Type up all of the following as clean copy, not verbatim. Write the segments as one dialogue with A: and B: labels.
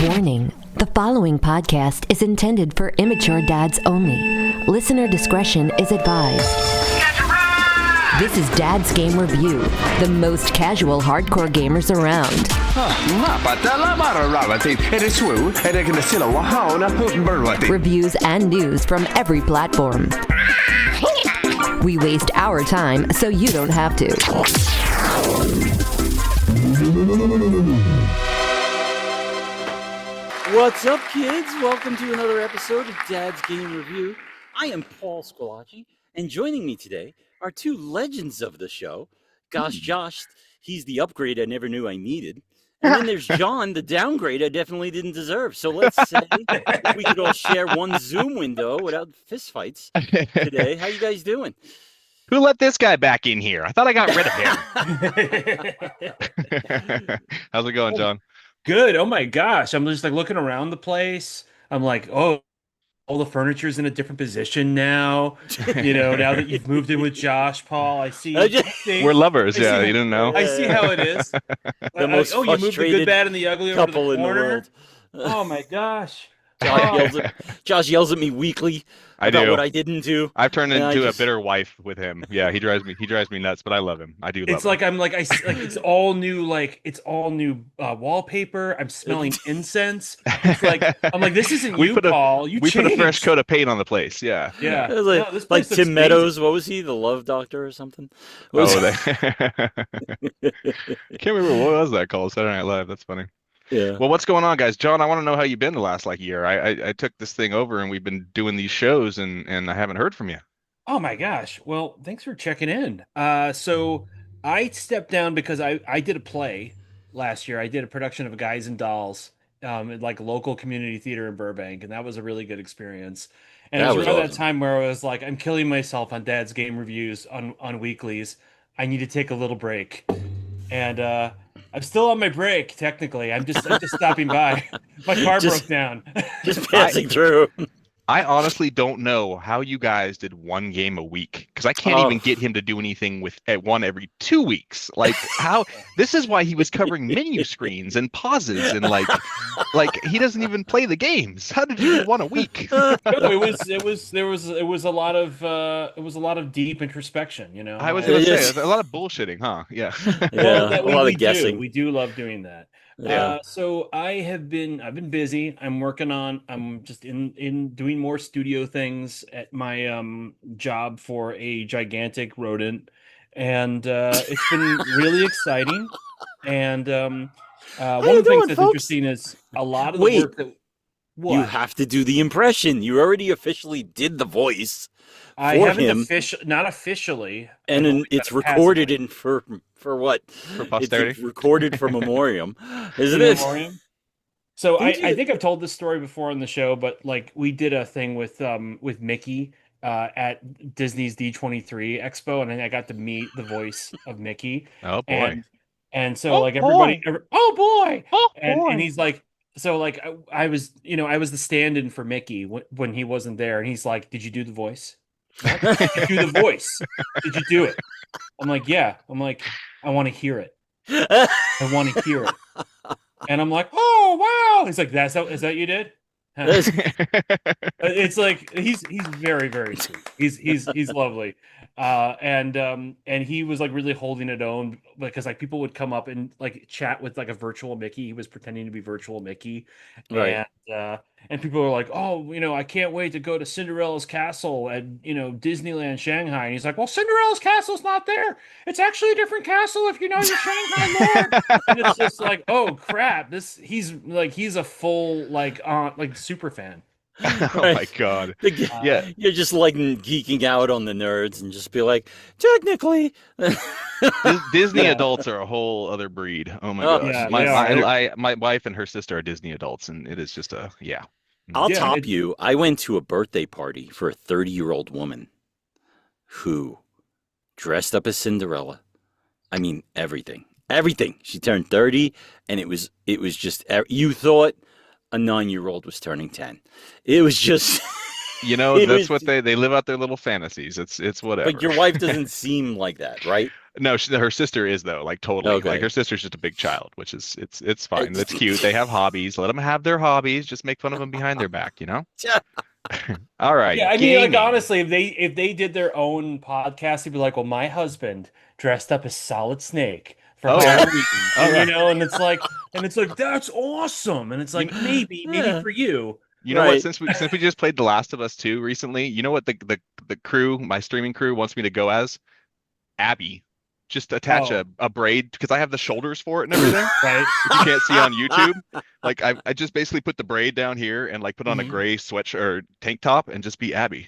A: Warning, the following podcast is intended for immature dads only. Listener discretion is advised. This is Dad's Game Review, the most casual hardcore gamers around. Reviews and news from every platform. We waste our time so you don't have to.
B: What's up, kids? Welcome to another episode of Dad's Game Review. I am Paul Scolacci, and joining me today are two legends of the show. Gosh, Josh, he's the upgrade I never knew I needed. And then there's John, the downgrade I definitely didn't deserve. So let's say we could all share one Zoom window without fistfights today. How you guys doing?
C: Who let this guy back in here? I thought I got rid of him. How's it going, John?
D: Good. Oh my gosh. I'm just like looking around the place. I'm like, oh, all the furniture's in a different position now. You know, now that you've moved in with Josh, Paul, I see.
C: We're lovers. Yeah, you didn't know.
D: I see how it is.
B: The most
D: you moved the good, bad, and the ugly over to
B: couple
D: the
B: in the
D: corner.
B: world.
D: Oh my gosh.
B: Josh yells at me weekly about what I didn't do.
C: I've turned into a bitter wife with him. Yeah, he drives me nuts, but I love him. I do love him.
D: It's like it's all new wallpaper. I'm smelling incense. It's like I'm like, this isn't Paul.
C: We put a fresh coat of paint on the place. Yeah.
D: Yeah.
B: It was like Tim Meadows. What was he? The Love Doctor or something?
C: Can't remember what was that called. Saturday Night Live. That's funny.
B: Yeah.
C: Well, what's going on, guys? John, I want to know how you've been the last year. I took this thing over and we've been doing these shows and I haven't heard from you.
D: Oh my gosh. Well, thanks for checking in. So I stepped down because I did a play last year. I did a production of Guys and Dolls at like local community theater in Burbank, and that was a really good experience. And it was around that time where I was like, I'm killing myself on Dad's Game Reviews on weeklies. I need to take a little break. And I'm still on my break, technically. I'm just stopping by. My car broke down.
B: Just passing through.
C: I honestly don't know how you guys did one game a week, because I can't even get him to do anything at one every 2 weeks. Like, how? This is why he was covering menu screens and pauses and like he doesn't even play the games. How did you do one a week?
D: No, it was a lot of deep introspection. You know,
C: I was going to say a lot of bullshitting, huh? Yeah.
B: Yeah, a lot of guessing.
D: We do love doing that.
B: Yeah.
D: So I've been busy. I'm just in doing more studio things at my job for a gigantic rodent, and it's been really exciting. And one of the things that's interesting is a lot of the work that
B: you have to do the impression. You already officially did the voice.
D: I haven't not officially,
B: and it's recorded for what?
C: For posterity.
B: It's recorded for memoriam, isn't it?
D: Memoriam? So I think I've told this story before on the show, but like we did a thing with Mickey at Disney's D23 Expo, and I got to meet the voice of Mickey.
C: Oh boy!
D: And so everybody, and he's like. So like I was the stand-in for Mickey when he wasn't there, and he's like, "Did you do the voice? Did you do the voice? Did you do it?" I'm like, "Yeah." I'm like, "I want to hear it. I want to hear it." And I'm like, "Oh wow!" He's like, "Is that you did?" It's like he's very, very sweet. He's lovely. And he was like really holding it on, because like people would come up and like chat with like a virtual Mickey. He was pretending to be virtual Mickey.
B: Right.
D: And people were like, "Oh, I can't wait to go to Cinderella's castle at Disneyland Shanghai." And he's like, "Well, Cinderella's castle's not there. It's actually a different castle if you know your Shanghai lore." And it's just like, oh crap, he's a full like super fan.
C: Oh my god! Yeah,
B: you're just like geeking out on the nerds and just be like, technically,
C: Disney adults are a whole other breed. Oh my gosh! My wife and her sister are Disney adults, and it is just
B: I'll top you. I went to a birthday party for a 30-year-old woman who dressed up as Cinderella. I mean, everything. She turned 30, and it was just, you thought a 9-year-old was turning 10. It was just
C: You know, that's what they live out their little fantasies. It's whatever.
B: But your wife doesn't seem like that, right?
C: No, her sister is though, like totally.
B: Okay.
C: Like her sister's just a big child, which is it's fine. It's cute. They have hobbies. Let them have their hobbies. Just make fun of them behind their back, you know? All right.
D: Yeah, I mean,
C: gaming.
D: like honestly, if they did their own podcast, they'd be like, "Well, my husband dressed up as Solid Snake for
C: Oh, yeah.
D: Halloween,"
C: Oh, yeah.
D: you know, and it's like, that's awesome, and it's like maybe for you.
C: You know what?
B: Right.
C: Since we just played The Last of Us 2 recently, you know what the crew, my streaming crew, wants me to go as? Abby. Just attach
D: Oh.
C: a braid because I have the shoulders for it and everything.
D: Right?
C: If you can't see on YouTube, like I just basically put the braid down here and like put on a
D: Mhm.
C: gray sweatshirt or tank top and just be Abby.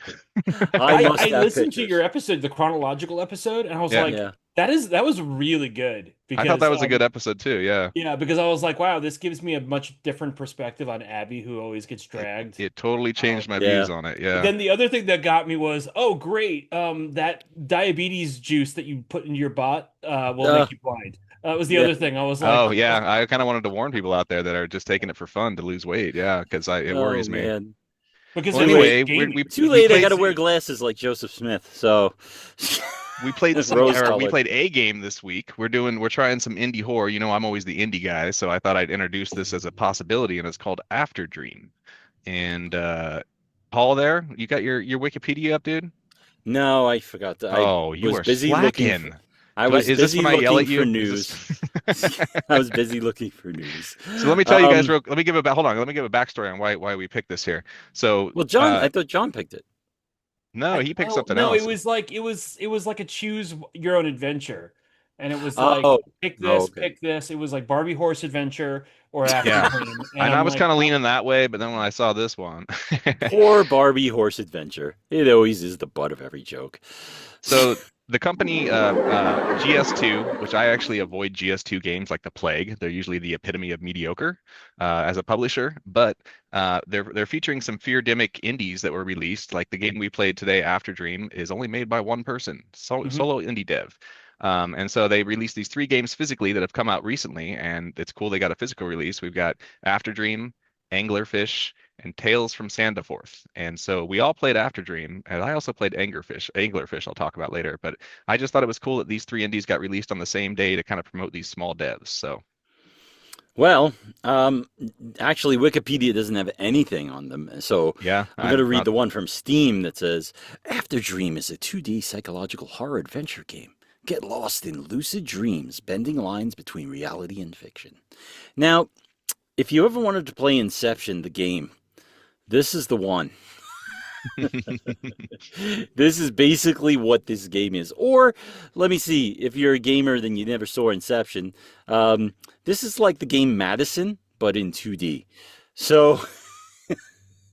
B: I must
D: I
B: have
D: listened to
B: pictures.
D: your episode, the chronological episode, and I was
C: Yeah.
D: like,
B: Yeah.
D: that was really good because
C: I thought that was a good episode too. Yeah.
D: yeah, because I was like, wow, this gives me a much different perspective on Abby, who always gets dragged.
C: It totally changed my
B: Yeah.
C: views on it. Yeah.
D: Then the other thing that got me was, oh great, that diabetes juice that you put in your butt will make you blind. That was the
B: Yeah.
D: other thing. I was like,
C: Oh yeah, I kind of wanted to warn people out there that are just taking it for fun to lose weight. Yeah, because it worries me.
B: Man.
D: because
C: Well,
D: it was
C: anyway,
D: gaming.
B: Too late. I
C: played-
B: got to wear glasses like Joseph Smith. So
C: We played
B: Rose colored.
C: we played a game this week. We're trying some indie horror. You know, I'm always the indie guy, so I thought I'd introduce this as a possibility, and it's called Afterdream. And Paul, there, you got your Wikipedia up, dude?
B: no, I forgot to.
C: Oh,
B: I
C: you
B: was
C: are
B: busy looking.
C: slacking.
B: I was
C: Is this
B: busy
C: when I yell at
B: looking
C: you?
B: for
C: Is
B: news. I was busy looking for news.
C: So let me tell you guys
B: Um,
C: let me give hold on. Let me give a backstory on why we picked this here. So
B: Well, John, I thought John picked it.
C: no, he picked something
D: no,
C: else.
D: it was like a choose your own adventure, and it was like
B: Oh,
D: pick this,
B: okay.
D: pick this. It was like Barbie Horse Adventure or After
C: Yeah.
D: Dream.
C: And I
D: I'm
C: was
D: like,
C: kind of leaning that way, but then when I saw this one,
B: Poor Barbie Horse Adventure. It always is the butt of every joke.
C: so the company GS2, which I actually avoid GS2 games like the plague. They're usually the epitome of mediocre as a publisher, but they're featuring some feardemic indies that were released. Like the game we played today, Afterdream, is only made by one person, solo indie dev. And so they released these 3 games physically that have come out recently, and it's cool they got a physical release. We've got Afterdream, Anglerfish, and Tales from Sandiforth. And so we all played Afterdream, and I also played Anglerfish I'll talk about later. But I just thought it was cool that these 3 indies got released on the same day to kind of promote these small devs. So
B: Well, actually, Wikipedia doesn't have anything on them. So
C: yeah,
B: I'm going to read the one from Steam that says, Afterdream is a 2D psychological horror adventure game. Get lost in lucid dreams, bending lines between reality and fiction. Now, if you ever wanted to play Inception, the game, this is the one. This is basically what this game is. Or, let me see, if you're a gamer, then you never saw Inception. This is like the game Madison, but in 2D. So,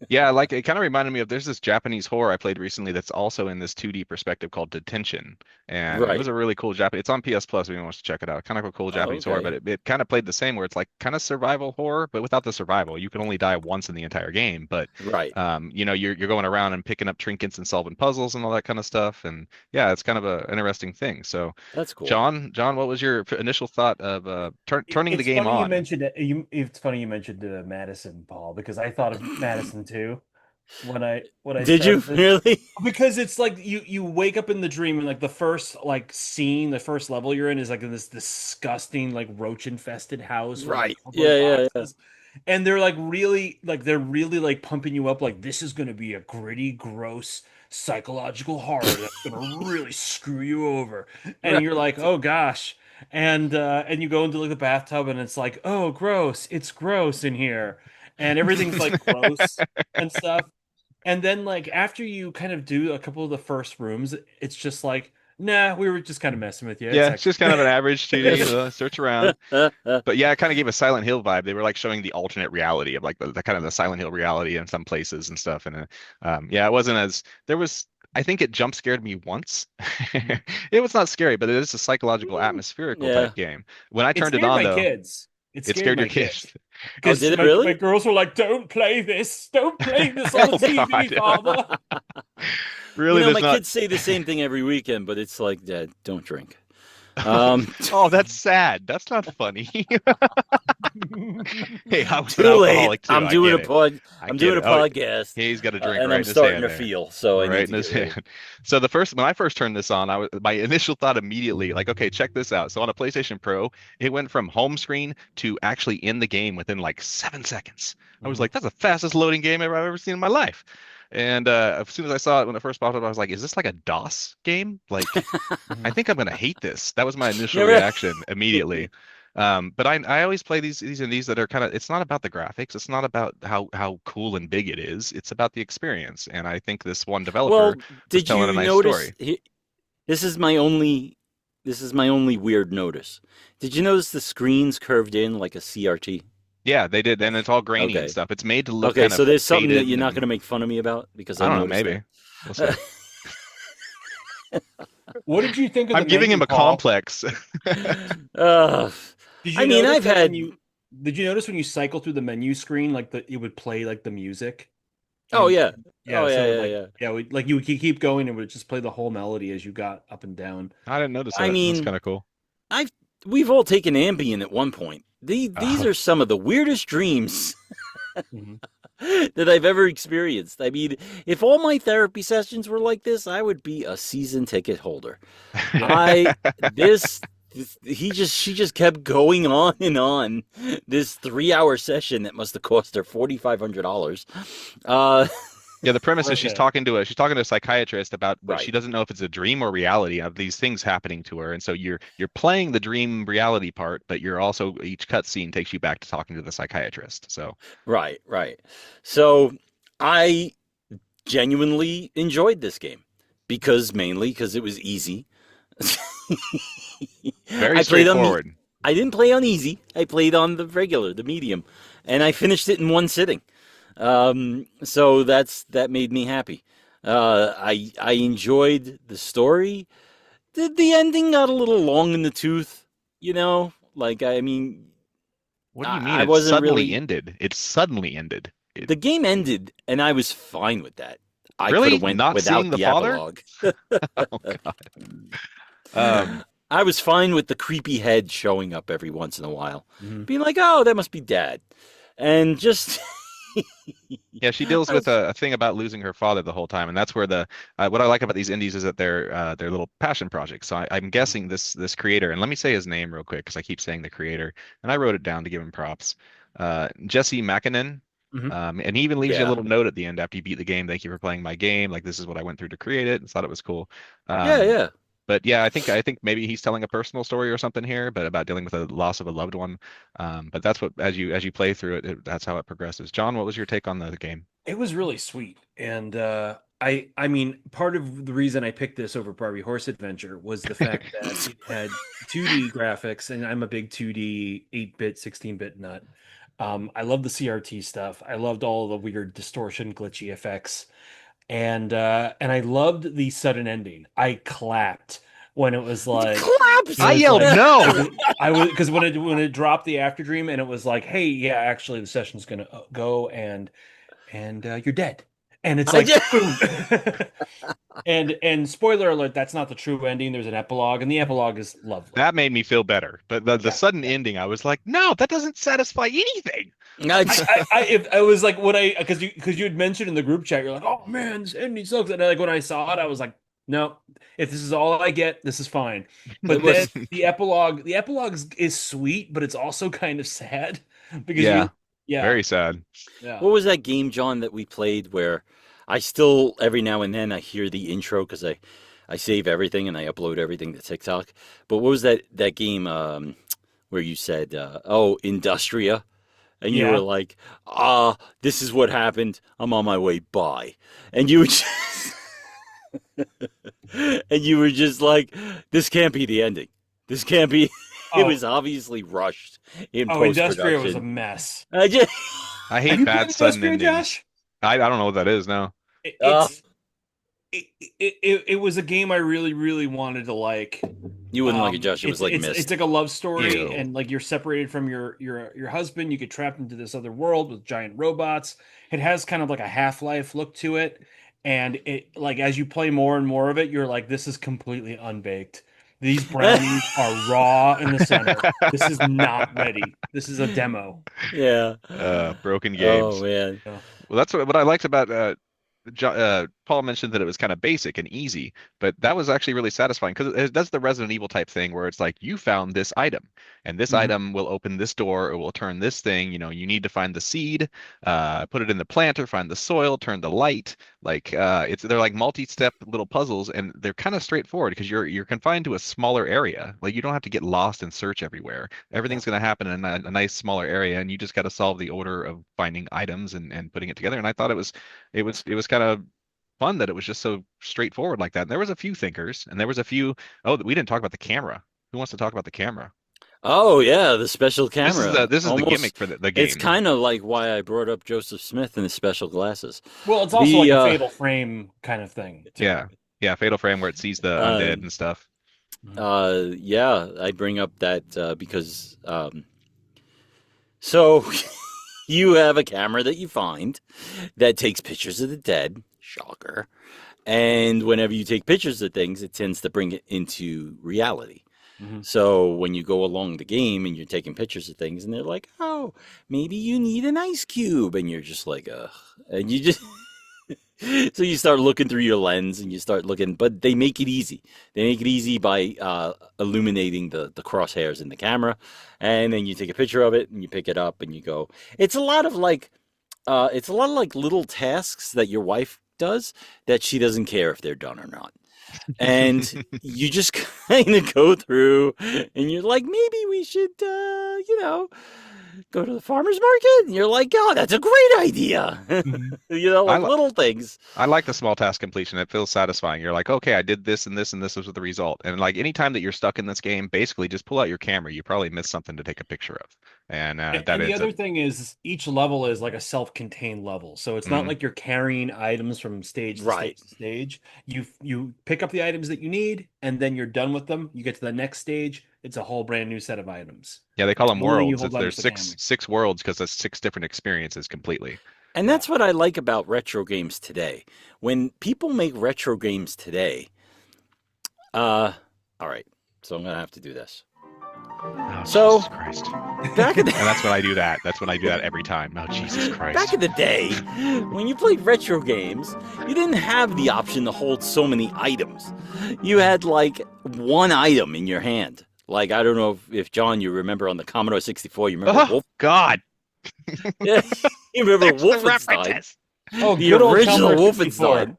C: Yeah, like it kind of reminded me of there's this Japanese horror I played recently that's also in this 2D perspective called Detention. And it
B: Right.
C: was a really cool Japanese. It's on PS Plus if anyone wants to check it out. Kind of a cool Japanese horror,
B: okay.
C: but it kind of played the same where it's like kind of survival horror, but without the survival. You can only die once in the entire game, but
B: right.
C: you know, you're going around and picking up trinkets and solving puzzles and all that kind of stuff. And yeah, it's kind of an interesting thing. So
B: That's cool.
C: John, what was your initial thought of turning the
D: It's
C: game
D: funny
C: on?
D: You mentioned it. It's funny you mentioned Madison, Paul, because I thought of Madison too when I
B: Did you
D: started this.
B: really?
D: Because it's like you wake up in the dream and like the first like scene, the first level you're in is like in this disgusting like roach infested house, with, like,
B: Right.
D: cardboard
B: Yeah.
D: boxes. And they're really like pumping you up like this is gonna be a gritty, gross psychological horror that's gonna really screw you over. And you're like, oh gosh. And you go into like the bathtub and it's like, oh gross, it's gross in here. And everything's like gross and stuff. And then like after you kind of do a couple of the first rooms, it's just like, nah, we were just kind of messing with you.
C: Yeah, it's
D: It's
C: just kind of an average 2D search around.
B: Yeah.
C: But yeah, it kind of gave a Silent Hill vibe. They were like showing the alternate reality of like the kind of the Silent Hill reality in some places and stuff. And yeah, it wasn't as I think it jump scared me once. It was not scary, but it is a psychological atmospherical
B: Yeah.
C: type game. When I
D: it
C: turned it
D: scared
C: on
D: my
C: though,
D: kids.
C: it scared your kids.
D: Because
B: did it
D: my,
B: really?
D: my girls were like, "Don't play this! Don't play this on
C: Oh,
D: TV,
C: God.
D: Father!"
C: Really,
B: you know,
C: does
B: my
C: not.
B: kids say the same thing every weekend, but it's like, Dad, don't drink. Um,
C: Oh, that's sad. That's not funny. Hey, I was an
B: too late.
C: alcoholic too. I get it. I
B: I'm
C: get
B: doing a
C: it. Oh,
B: podcast,
C: he's got a drink
B: and
C: right
B: I'm
C: in his
B: starting
C: hand
B: to
C: there.
B: feel. So I need
C: Right
B: to
C: in his
B: get ready.
C: hand. So when I first turned this on, my initial thought immediately, like, okay, check this out. So on a PlayStation Pro, it went from home screen to actually in the game within like 7 seconds. I was
D: Mhm.
C: like, that's the fastest loading game I've ever seen in my life. And as soon as I saw it when it first popped up, I was like, is this like a DOS game? Like, I
D: Mhm.
C: think I'm gonna hate this. That was my initial
B: Yeah, right.
C: reaction immediately. But I always play these and these that are kind of, it's not about the graphics, it's not about how cool and big it is. It's about the experience. And I think this one developer
B: Well,
C: was
B: did
C: telling a
B: you
C: nice
B: notice?
C: story.
B: This is my only. This is my only weird notice. Did you notice the screens curved in like a CRT?
C: Yeah, they did, and it's all grainy and
B: Okay.
C: stuff. It's made to look
B: Okay.
C: kind
B: So
C: of
B: there's something that
C: faded
B: you're not going
C: and
B: to make fun of me about because
C: I
B: I
C: don't know,
B: noticed that.
C: maybe. We'll see.
D: What did you think of
C: I'm
D: the
C: giving him
D: menu,
C: a
D: Paul?
C: complex.
B: uh,
D: Did
B: I
D: you
B: mean,
D: notice
B: I've
D: that when
B: had.
D: you cycle through the menu screen, like it would play like the music,
B: Oh
D: and
B: yeah. Oh
D: yeah,
B: yeah.
D: so
B: Yeah.
D: like
B: Yeah.
D: yeah, like you would keep going and it would just play the whole melody as you got up and down.
C: I didn't notice
B: I
C: that. That's kind
B: mean,
C: of cool.
B: I've we've all taken Ambien at one point. These
C: Oh,
B: are some of the weirdest dreams
D: Mhm.
B: that I've ever experienced. I mean, if all my therapy sessions were like this, I would be a season ticket holder.
D: Yeah.
B: I this she just kept going on and on. This 3 hour session that must have cost her $4,500. Uh,
C: Yeah, the premise is
D: Worth it.
C: she's talking to a psychiatrist about what she
B: right,
C: doesn't know if it's a dream or reality of these things happening to her. And so you're playing the dream reality part, but you're also each cutscene takes you back to talking to the psychiatrist. So
B: right. So I genuinely enjoyed this game mainly because it was easy.
C: very
B: I played on
C: straightforward.
B: I didn't play on easy. I played on the regular, the medium, and I finished it in one sitting. So that made me happy. I enjoyed the story. The ending got a little long in the tooth, you know. Like I mean,
C: What do you mean?
B: I
C: It
B: wasn't
C: suddenly
B: really.
C: ended. It suddenly ended.
B: The game ended, and I was fine with that. I could
C: Really?
B: have went
C: Not seeing
B: without
C: the
B: the
C: father?
B: epilogue.
C: Oh God. Um,
B: I was fine with the creepy head showing up every once in a while,
D: Mhm.
B: being like, "Oh, that must be Dad," and just
C: yeah, she deals
B: I
C: with
B: was
C: a thing about losing her father the whole time, and that's where the what I like about these indies is that they're little passion projects. So I'm guessing this creator, and let me say his name real quick because I keep saying the creator, and I wrote it down to give him props. Jesse Makinen.
D: Mhm.
C: And he even leaves you a
B: yeah,
C: little note at the end after you beat the game. Thank you for playing my game. Like this is what I went through to create it. And thought it was cool.
B: yeah,
C: Um,
B: yeah.
C: but yeah, I think maybe he's telling a personal story or something here, but about dealing with the loss of a loved one. But that's what as you play through it, that's how it progresses. John, what was your take on the game?
D: It was really sweet, and I mean, part of the reason I picked this over Barbie Horse Adventure was the fact that it had 2D graphics, and I'm a big 2D 8-bit, 16-bit nut. I love the CRT stuff. I loved all the weird distortion, glitchy effects, and I loved the sudden ending. I clapped when it was like
B: Collapse.
C: I yelled
D: it
C: no.
D: was, I was because when it dropped the Afterdream and it was like, hey, yeah, actually the session's gonna go and you're dead. And it's
B: I
D: like
B: just,
D: boom. And spoiler alert, that's not the true ending. There's an epilogue, and the epilogue is lovely.
C: That made me feel better. But the
D: Yeah,
C: sudden
D: yeah.
C: ending, I was like, no, that doesn't satisfy anything.
B: I
D: I,
B: just,
D: if I was like when I because you had mentioned in the group chat, you're like, oh man, this ending sucks. And like when I saw it, I was like, no, if this is all I get, this is fine.
B: it
D: But then
B: was.
D: the epilogue is sweet, but it's also kind of sad because
C: Yeah,
D: yeah,
C: very sad.
D: yeah.
B: What was that game, John, that we played where I still every now and then I hear the intro because I save everything and I upload everything to TikTok. But what was that game where you said, "Oh, Industria," and you were
D: Yeah.
B: like, this is what happened. I'm on my way by," and you were just, and you were just like, "This can't be the ending. This can't be." It
D: Oh,
B: was obviously rushed in
D: oh,
B: post
D: Industria was a
B: production.
D: mess.
B: I just,
C: I
D: Have
C: hate
D: you played
C: bad sudden
D: Industria,
C: endings.
D: Josh?
C: I don't know what that is now.
D: It,
B: uh,
D: it's it was a game I really really wanted to like.
B: you wouldn't like it, Josh. It was like
D: It's
B: missed.
D: like a love story,
C: Ew.
D: and like you're separated from your husband. You get trapped into this other world with giant robots. It has kind of like a Half-Life look to it, and it like as you play more and more of it, you're like, this is completely unbaked. These brownies are raw in the center. This is not ready. This is a demo.
B: Yeah.
C: Broken
B: Oh
C: games.
B: man.
D: Yeah.
C: Well, that's what I liked about Paul mentioned that it was kind of basic and easy, but that was actually really satisfying because it does the Resident Evil type thing where it's like you found this item, and this
D: Mhm.
C: item will open this door, it will turn this thing. You need to find the seed, put it in the planter, find the soil, turn the light. Like they're like multi-step little puzzles, and they're kind of straightforward because you're confined to a smaller area. Like you don't have to get lost and search everywhere. Everything's going to happen in a nice smaller area, and you just got to solve the order of finding items and putting it together. And I thought it was kind of fun that it was just so straightforward like that. And there was a few thinkers, and there was a few. Oh, we didn't talk about the camera. Who wants to talk about the camera?
B: Oh yeah, the special camera.
C: This is the
B: Almost,
C: gimmick for the game.
B: it's kind of like why I brought up Joseph Smith and his special glasses.
D: Well, it's also
B: The,
D: like a fatal frame kind of thing. Too.
C: Yeah, Fatal Frame where it sees the undead and stuff.
B: Yeah, I bring up that because so you have a camera that you find that takes pictures of the dead. Shocker. And whenever you take pictures of things, it tends to bring it into reality.
D: Mhm.
B: So when you go along the game and you're taking pictures of things and they're like, oh, maybe you need an ice cube. And you're just like, ugh. And you just, so you start looking through your lens and you start looking, but they make it easy. They make it easy by illuminating the crosshairs in the camera. And then you take a picture of it and you pick it up and you go, it's a lot of like little tasks that your wife does that she doesn't care if they're done or not. And you just kind of go through and you're like, maybe we should, go to the farmer's market. And you're like, oh, that's a great idea.
D: Mhm.
B: Little things.
C: I like the small task completion. It feels satisfying. You're like, okay, I did this and this and this was the result. And like anytime that you're stuck in this game, basically just pull out your camera. You probably missed something to take a picture of. And
D: And
C: that
D: the
C: ends
D: other
C: up.
D: thing is each level is like a self-contained level. So it's not
C: Mhm.
D: like you're carrying items from stage to
B: Right.
D: stage to stage. You pick up the items that you need and then you're done with them. You get to the next stage, it's a whole brand new set of items.
C: Yeah, they call them
D: Only you
C: worlds.
D: hold on
C: There's
D: to the
C: six worlds because there's 6 different experiences completely.
B: And that's what I like about retro games today. When people make retro games today, all right, so I'm going to have to do this.
C: Oh,
B: So-
C: Jesus Christ.
B: Back in the
C: And that's when I do that. That's when I do that every time. Oh, Jesus Christ.
B: Back in the day, when you played retro games, you didn't have the option to hold so many items. You had like one item in your hand. Like, I don't know if John, you remember on the Commodore 64, you remember
C: Oh, God.
B: Yeah, you remember
C: There's the
B: Wolfenstein.
C: references.
D: Oh,
B: The
D: good old
B: original
D: Commodore 64.
B: Wolfenstein.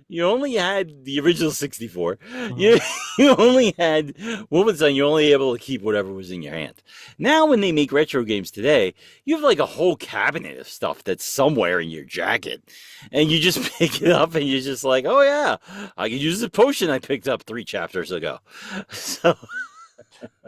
B: You only had the original 64.
D: Mhm.
B: You only had Wolfenstein. You're only able to keep whatever was in your hand. Now, when they make retro games today, you have like a whole cabinet of stuff that's somewhere in your jacket. And you just pick it up and you're just like, oh, yeah, I could use the potion I picked up 3 chapters ago. So,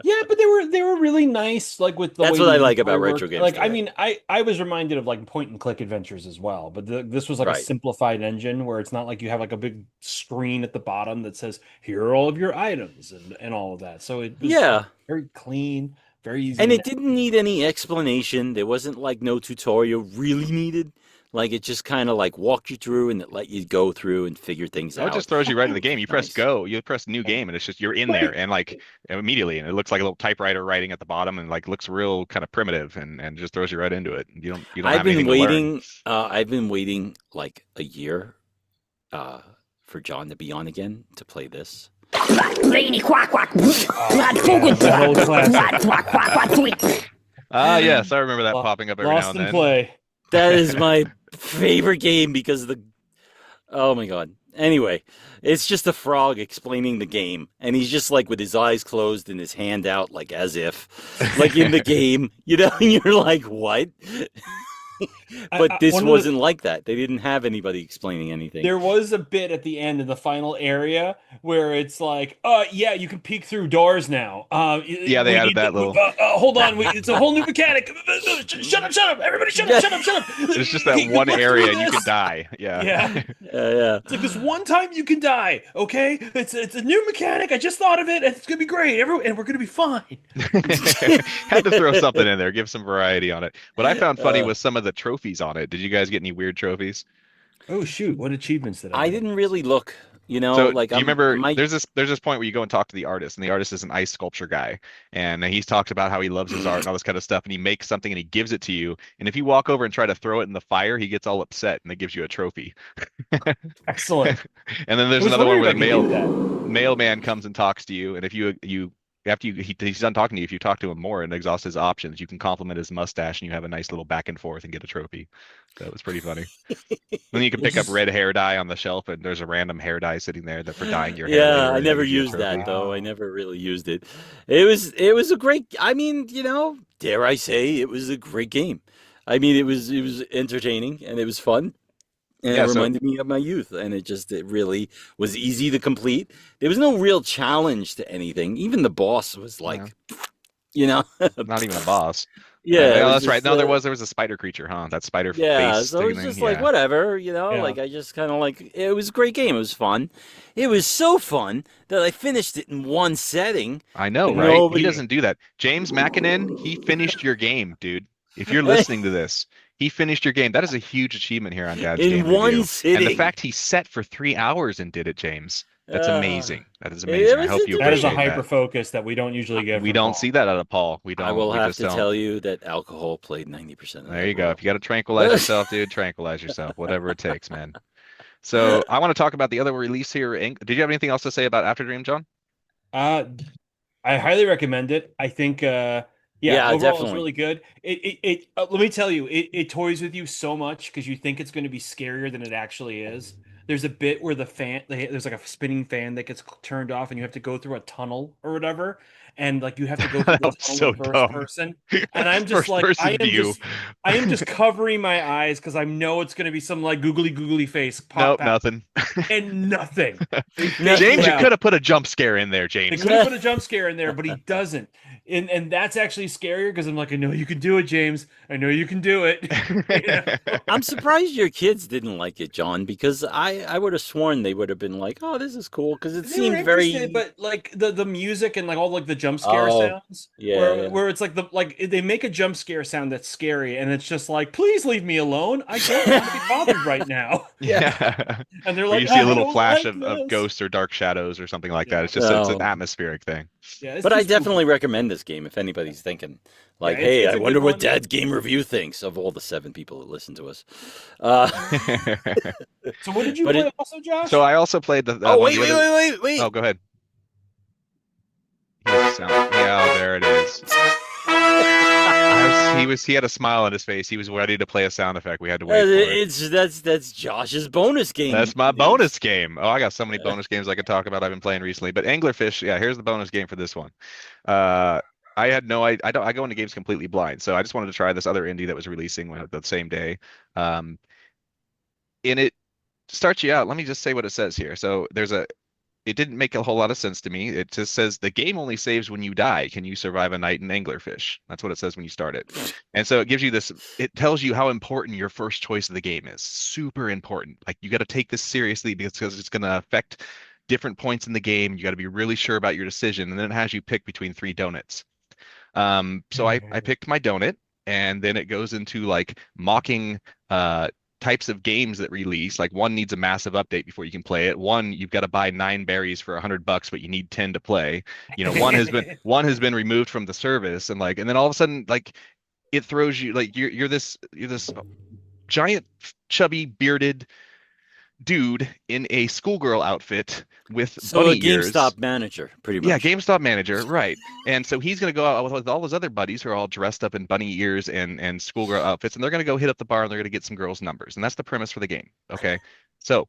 D: Yeah, but they were really nice, like with the
B: That's
D: way
B: what
D: the
B: I like about
D: inventory
B: retro
D: worked.
B: games
D: Like, I
B: today.
D: mean, I was reminded of like point and click adventures as well, but this was like a
B: Right.
D: simplified engine where it's not like you have like a big screen at the bottom that says here are all of your items and all of that. So it was
B: yeah.
D: very clean, very easy.
B: And
D: to
B: it didn't need any explanation. There wasn't like no tutorial really needed. Like it just kind of like walked you through and it let you go through and figure things
C: No,
B: out.
C: it just throws you right in the game. You press
B: Nice.
C: go, you press new game, and it's just you're in there and like immediately, and it looks like a little typewriter writing at the bottom, and like looks real kind of primitive, and just throws you right into it. You don't
B: I've
C: have
B: been
C: anything to learn.
B: waiting. I've been waiting like a year for John to be on again to play this.
E: Rainy quack quack.
D: that old classic.
C: Yes, I remember that popping up every now
D: Lost
C: and
D: in
C: then.
D: play.
B: That is my favorite game because of the. Oh my god. Anyway, it's just a frog explaining the game, and he's just like with his eyes closed and his hand out, like as if, like in the game, and you're like, what? But this
D: one of
B: wasn't like that. They didn't have anybody explaining anything.
D: There was a bit at the end in the final area where it's like, yeah, you can peek through doors now.
C: Yeah, they added that little.
D: Hold on, it's a whole new mechanic. Shut up, everybody, shut up.
C: It's just that
D: You
C: one
D: look
C: area
D: through
C: and you
D: this.
C: could die. Yeah.
D: Yeah,
B: Yeah.
D: it's like this one time you can die. Okay, it's a new mechanic. I just thought of it. It's gonna be great. And we're gonna be fine.
C: Had to throw something in there, give some variety on it. What I found funny was some of the trophies on it. Did you guys get any weird trophies?
D: Oh shoot, what achievements did
B: I
D: get?
B: didn't really look You know,
C: So
B: like
C: do you
B: I'm
C: remember
B: my
C: there's this point where you go and talk to the artist, and the artist is an ice sculpture guy, and he's talked about how he loves his art and all this kind of stuff, and he makes something and he gives it to you, and if you walk over and try to throw it in the fire, he gets all upset and it gives you a trophy.
D: Excellent.
C: And then
D: I
C: there's
D: was
C: another one
D: wondering
C: where
D: if I
C: the
D: could get that.
C: mailman comes and talks to you, and if you after he's done talking to you, if you talk to him more and exhaust his options, you can compliment his mustache, and you have a nice little back and forth and get a trophy. That was pretty funny. Then you can
D: We'll
C: pick up
D: just
C: red hair dye on the shelf, and there's a random hair dye sitting there that for dyeing your hair
B: Yeah,
C: later,
B: I
C: and it
B: never
C: gives you a
B: used that
C: trophy.
B: though. I
D: wow.
B: never really used it. It was a great. I mean, you know, dare I say, it was a great game. I mean, it was entertaining and it was fun and it
C: Yeah, so
B: reminded me of my youth. And it really was easy to complete. There was no real challenge to anything. Even the boss was
C: yeah,
B: like, you know,
C: not even a boss.
B: yeah, it
C: Oh,
B: was
C: that's right.
B: just
C: No, there was a spider creature, huh? That spider
B: yeah,
C: face
B: so it was
C: thing.
B: just like
C: Yeah,
B: whatever, you know,
D: Yeah.
B: like I just kind of like it was a great game. It was fun. It was so fun that I finished it in one setting
C: I know,
B: and
C: right? He
B: nobody
C: doesn't do that. James McKinnon, he finished your game, dude. If you're listening to this, he finished your game. That is a huge achievement here on Dad's
B: in
C: Game
B: one
C: Review. And the
B: sitting.
C: fact he set for 3 hours and did it, James, that's
B: Uh,
C: amazing. That is
B: it
C: amazing. I
B: was
C: hope you
D: That is a
C: appreciate
B: entertaining.
D: hyper
C: that.
D: focus that we don't usually get
C: We
D: from
C: don't see
D: Paul.
C: that out of Paul. We
B: I
C: don't.
B: will
C: We
B: have
C: just
B: to
C: don't.
B: tell you that alcohol played 90% of
C: There
B: that
C: you go. If
B: role.
C: you got to tranquilize yourself, dude, tranquilize yourself. Whatever it takes, man. So I want to talk about the other release here. Did you have anything else to say about Afterdream, John?
D: Uh, I highly recommend it. I think, yeah,
B: Yeah,
D: overall it's
B: definitely.
D: really good. Let me tell you, it toys with you so much because you think it's going to be scarier than it actually is. There's a bit where there's like a spinning fan that gets turned off, and you have to go through a tunnel or whatever, and like you have to go through
C: That
D: the
C: was
D: tunnel
C: so
D: in first
C: dumb.
D: person. And I'm just
C: First
D: like,
C: person view.
D: I am just covering my eyes because I know it's going to be some like googly face pop
C: Nope,
D: out,
C: nothing.
D: and nothing. They
B: No,
D: fake
C: James,
D: you
C: you could
D: out.
C: have put a jump scare in there,
D: They
C: James.
D: could have put a jump scare in there, but he doesn't. And that's actually scarier because I'm like, I know you can do it, James. I know you can do it. You know?
B: I'm surprised your kids didn't like it, John, because I would have sworn they would have been like, "Oh, this is cool," because it
D: They were
B: seemed
D: interested,
B: very.
D: but like the music and like all like the jump scare
B: Oh,
D: sounds,
B: yeah, yeah.
D: where it's like they make a jump scare sound that's scary, and it's just like, please leave me alone. I don't want to be bothered right now.
B: Yeah.
C: Yeah.
D: And they're
C: Where
D: like,
C: you see a
D: I
C: little
D: don't
C: flash
D: like
C: of
D: this.
C: ghosts or dark shadows or something like that.
D: Yeah,
C: It's an
B: Oh,
C: atmospheric thing.
D: yeah, it's
B: but
D: too
B: I
D: spooky.
B: definitely recommend this game if anybody's thinking,
D: Yeah,
B: like, "Hey,
D: it's
B: I
D: a good
B: wonder what
D: one.
B: Dad's game review thinks of all the 7 people that listen to us." Uh,
D: So what did you
B: but
D: play
B: it.
D: also,
C: So
D: Josh?
C: I also played
B: Oh,
C: one of
B: wait,
C: the
B: wait,
C: other.
B: wait, wait, wait.
C: Oh, go ahead. He has a sound. Yeah, oh, there it is. He had a smile on his face. He was ready to play a sound effect. We had to wait for it.
B: It's that's Josh's bonus game
C: That's my
B: news.
C: bonus game. Oh, I got so many bonus games I could talk about I've been playing recently. But Anglerfish, yeah, here's the bonus game for this one. Uh, I had no I don't I go into games completely blind, so I just wanted to try this other indie that was releasing the same day. Um, and it starts you out. Let me just say what it says here. So it didn't make a whole lot of sense to me. It just says the game only saves when you die. Can you survive a night in Anglerfish? That's what it says when you start it. And so it gives you this, it tells you how important your first choice of the game is. Super important. Like you got to take this seriously because it's going to affect different points in the game. You got to be really sure about your decision. And then it has you pick between three donuts. So I picked my donut, and then it goes into like mocking types of games that release. Like one needs a massive update before you can play it. One, you've got to buy 9 berries for $100, but you need 10 to play. You know, one has been removed from the service, and then all of a sudden, like it throws you like you're this giant chubby bearded dude in a schoolgirl outfit with
B: So a
C: bunny ears.
B: GameStop manager, pretty
C: Yeah,
B: much.
C: GameStop manager, right. And so he's going to go out with all his other buddies who are all dressed up in bunny ears and schoolgirl outfits, and they're going to go hit up the bar and they're going to get some girls' numbers. And that's the premise for the game. Okay. So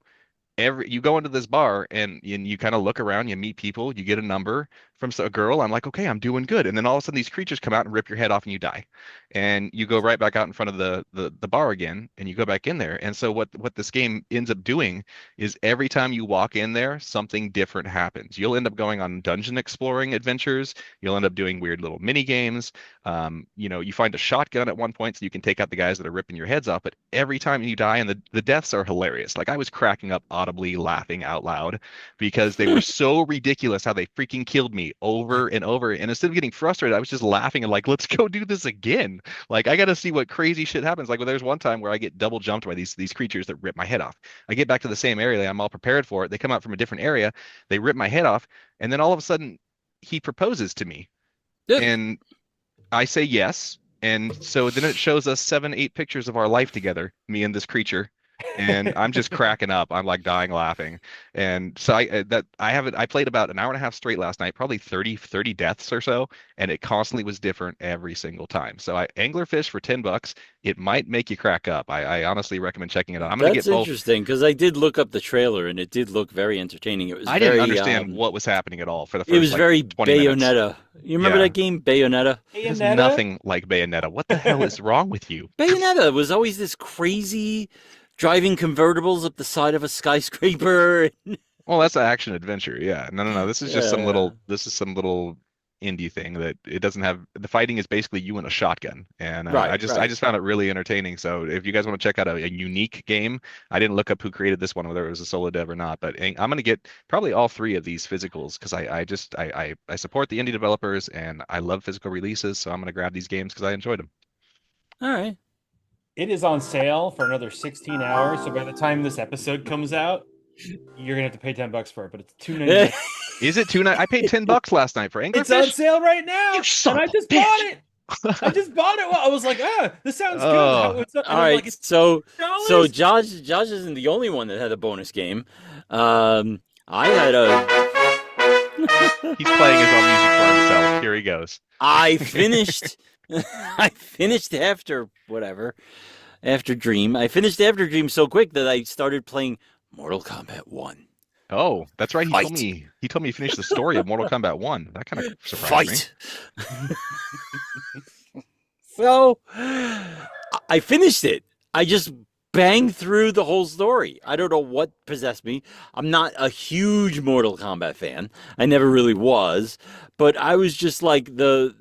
C: you go into this bar and you kind of look around, you meet people, you get a number from a girl. I'm like, okay, I'm doing good. And then all of a sudden these creatures come out and rip your head off and you die. And you go right back out in front of the bar again and you go back in there. And so what this game ends up doing is every time you walk in there, something different happens. You'll end up going on dungeon exploring adventures. You'll end up doing weird little mini games. You find a shotgun at one point so you can take out the guys that are ripping your heads off. But every time you die, and the deaths are hilarious. Like I was cracking up audibly laughing out loud because they were so ridiculous how they freaking killed me over and over. And instead of getting frustrated, I was just laughing and like, let's go do this again. Like, I got to see what crazy shit happens. Like, well, there's one time where I get double jumped by these creatures that rip my head off. I get back to the same area. I'm all prepared for it. They come out from a different area. They rip my head off. And then all of a sudden, he proposes to me.
B: Yeah.
C: And I say yes. And so then it shows us 7, 8 pictures of our life together, me and this creature. And I'm just cracking up. I'm like dying laughing. And so I played about an hour and a half straight last night, probably 30 deaths or so. And it constantly was different every single time. So anglerfish for $10, it might make you crack up. I honestly recommend checking it out. I'm going to get both.
B: That's interesting because I did look up the trailer and it did look very entertaining. It was
C: I didn't understand what was happening at all for the first
B: It was
C: like,
B: very
C: 20 minutes.
B: Bayonetta. You remember that game, Bayonetta?
C: There's nothing like Bayonetta. What the hell is wrong with you?
B: Bayonetta was always this crazy driving convertibles up the side of a skyscraper.
C: Well, that's an action adventure. Yeah. No. This is just some
B: Yeah.
C: little indie thing that it doesn't have. The fighting is basically you and a shotgun. And
B: Right,
C: I just found it really entertaining. So if you guys want to check out a unique game, I didn't look up who created this one, whether it was a solo dev or not, but I'm going to get probably all 3 of these physicals because I support the indie developers and I love physical releases. So I'm going to grab these games because I enjoyed them.
B: All right.
D: It is on sale for another 16 hours. So by the time this episode comes out, you're gonna have to pay $10 for it. But it's $2.99.
C: Is it $2.99? I paid $10 last night for anglerfish.
D: It's on sale right now,
C: You son
D: and I
C: of a
D: just
C: bitch.
D: bought it. I just bought it. Well, I was like, this sounds good.
C: Oh.
B: All right.
D: Like,
B: so
D: $6.
B: Josh isn't the only one that had a bonus game. I had
C: He's playing his own music for himself. Here he goes.
B: I finished Afterdream. I finished Afterdream so quick that I started playing Mortal Kombat 1.
C: Oh, that's right.
B: Fight.
C: He told me he finished the story of Mortal Kombat 1. That kind of surprised
B: Fight. So I finished it. I just banged through the whole story. I don't know what possessed me. I'm not a huge Mortal Kombat fan. I never really was, but I was just like the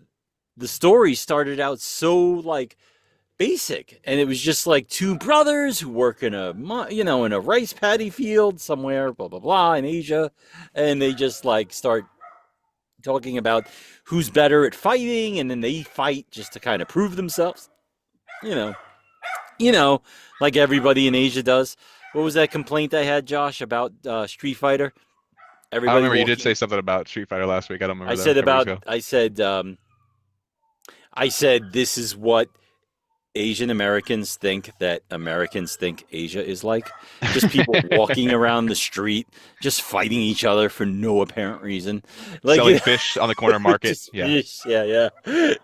B: story started out so like basic, and it was just like 2 brothers who work in a rice paddy field somewhere, blah blah blah, in Asia, and they just like start talking about who's better at fighting, and then they fight just to kind of prove themselves, like everybody in Asia does. What was that complaint I had, Josh, about Street Fighter?
C: I remember you did say something about Street Fighter last week. I don't remember.
B: I said this is what Asian Americans think that Americans think Asia is like. Just people walking around the street, just fighting each other for no apparent reason. Like
C: selling fish on the corner market. Yeah.
B: Fish, yeah.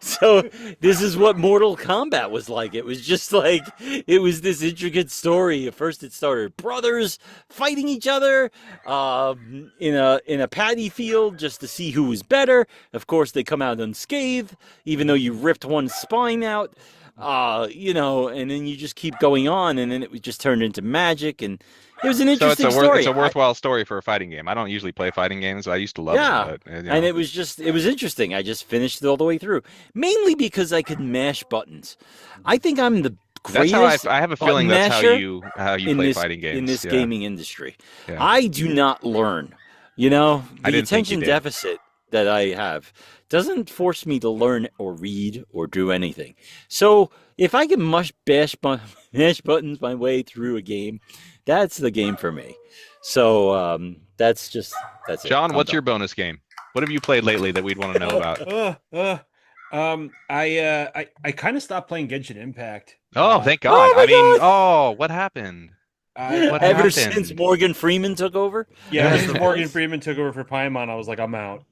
B: So this is what Mortal Kombat was like. It was just like, it was this intricate story. At first it started brothers fighting each other in a paddy field just to see who was better. Of course, they come out unscathed, even though you ripped one spine out. And then you just keep going on, and then it just turned into magic, and it was an interesting story.
C: It's a worthwhile story for a fighting game. I don't usually play fighting games. I used to love them. But,
B: and it was interesting. I just finished it all the way through, mainly because I could mash buttons. I think I'm the greatest.
C: That's how I have a feeling that's how you play fighting games
B: in this gaming industry.
C: Yeah.
B: I do not learn. The attention deficit that I have doesn't force me to learn or read or do anything. So if I can mash buttons my way through a game, that's the game for me. So that's it.
C: John, what's your bonus game? What have you played lately that we'd want to know about?
D: I kind of stopped playing Genshin Impact.
C: Oh, thank God.
B: God.
C: What happened?
B: Since Morgan Freeman took over?
D: Yeah, since Morgan Freeman took over for Paimon, I was like, I'm out.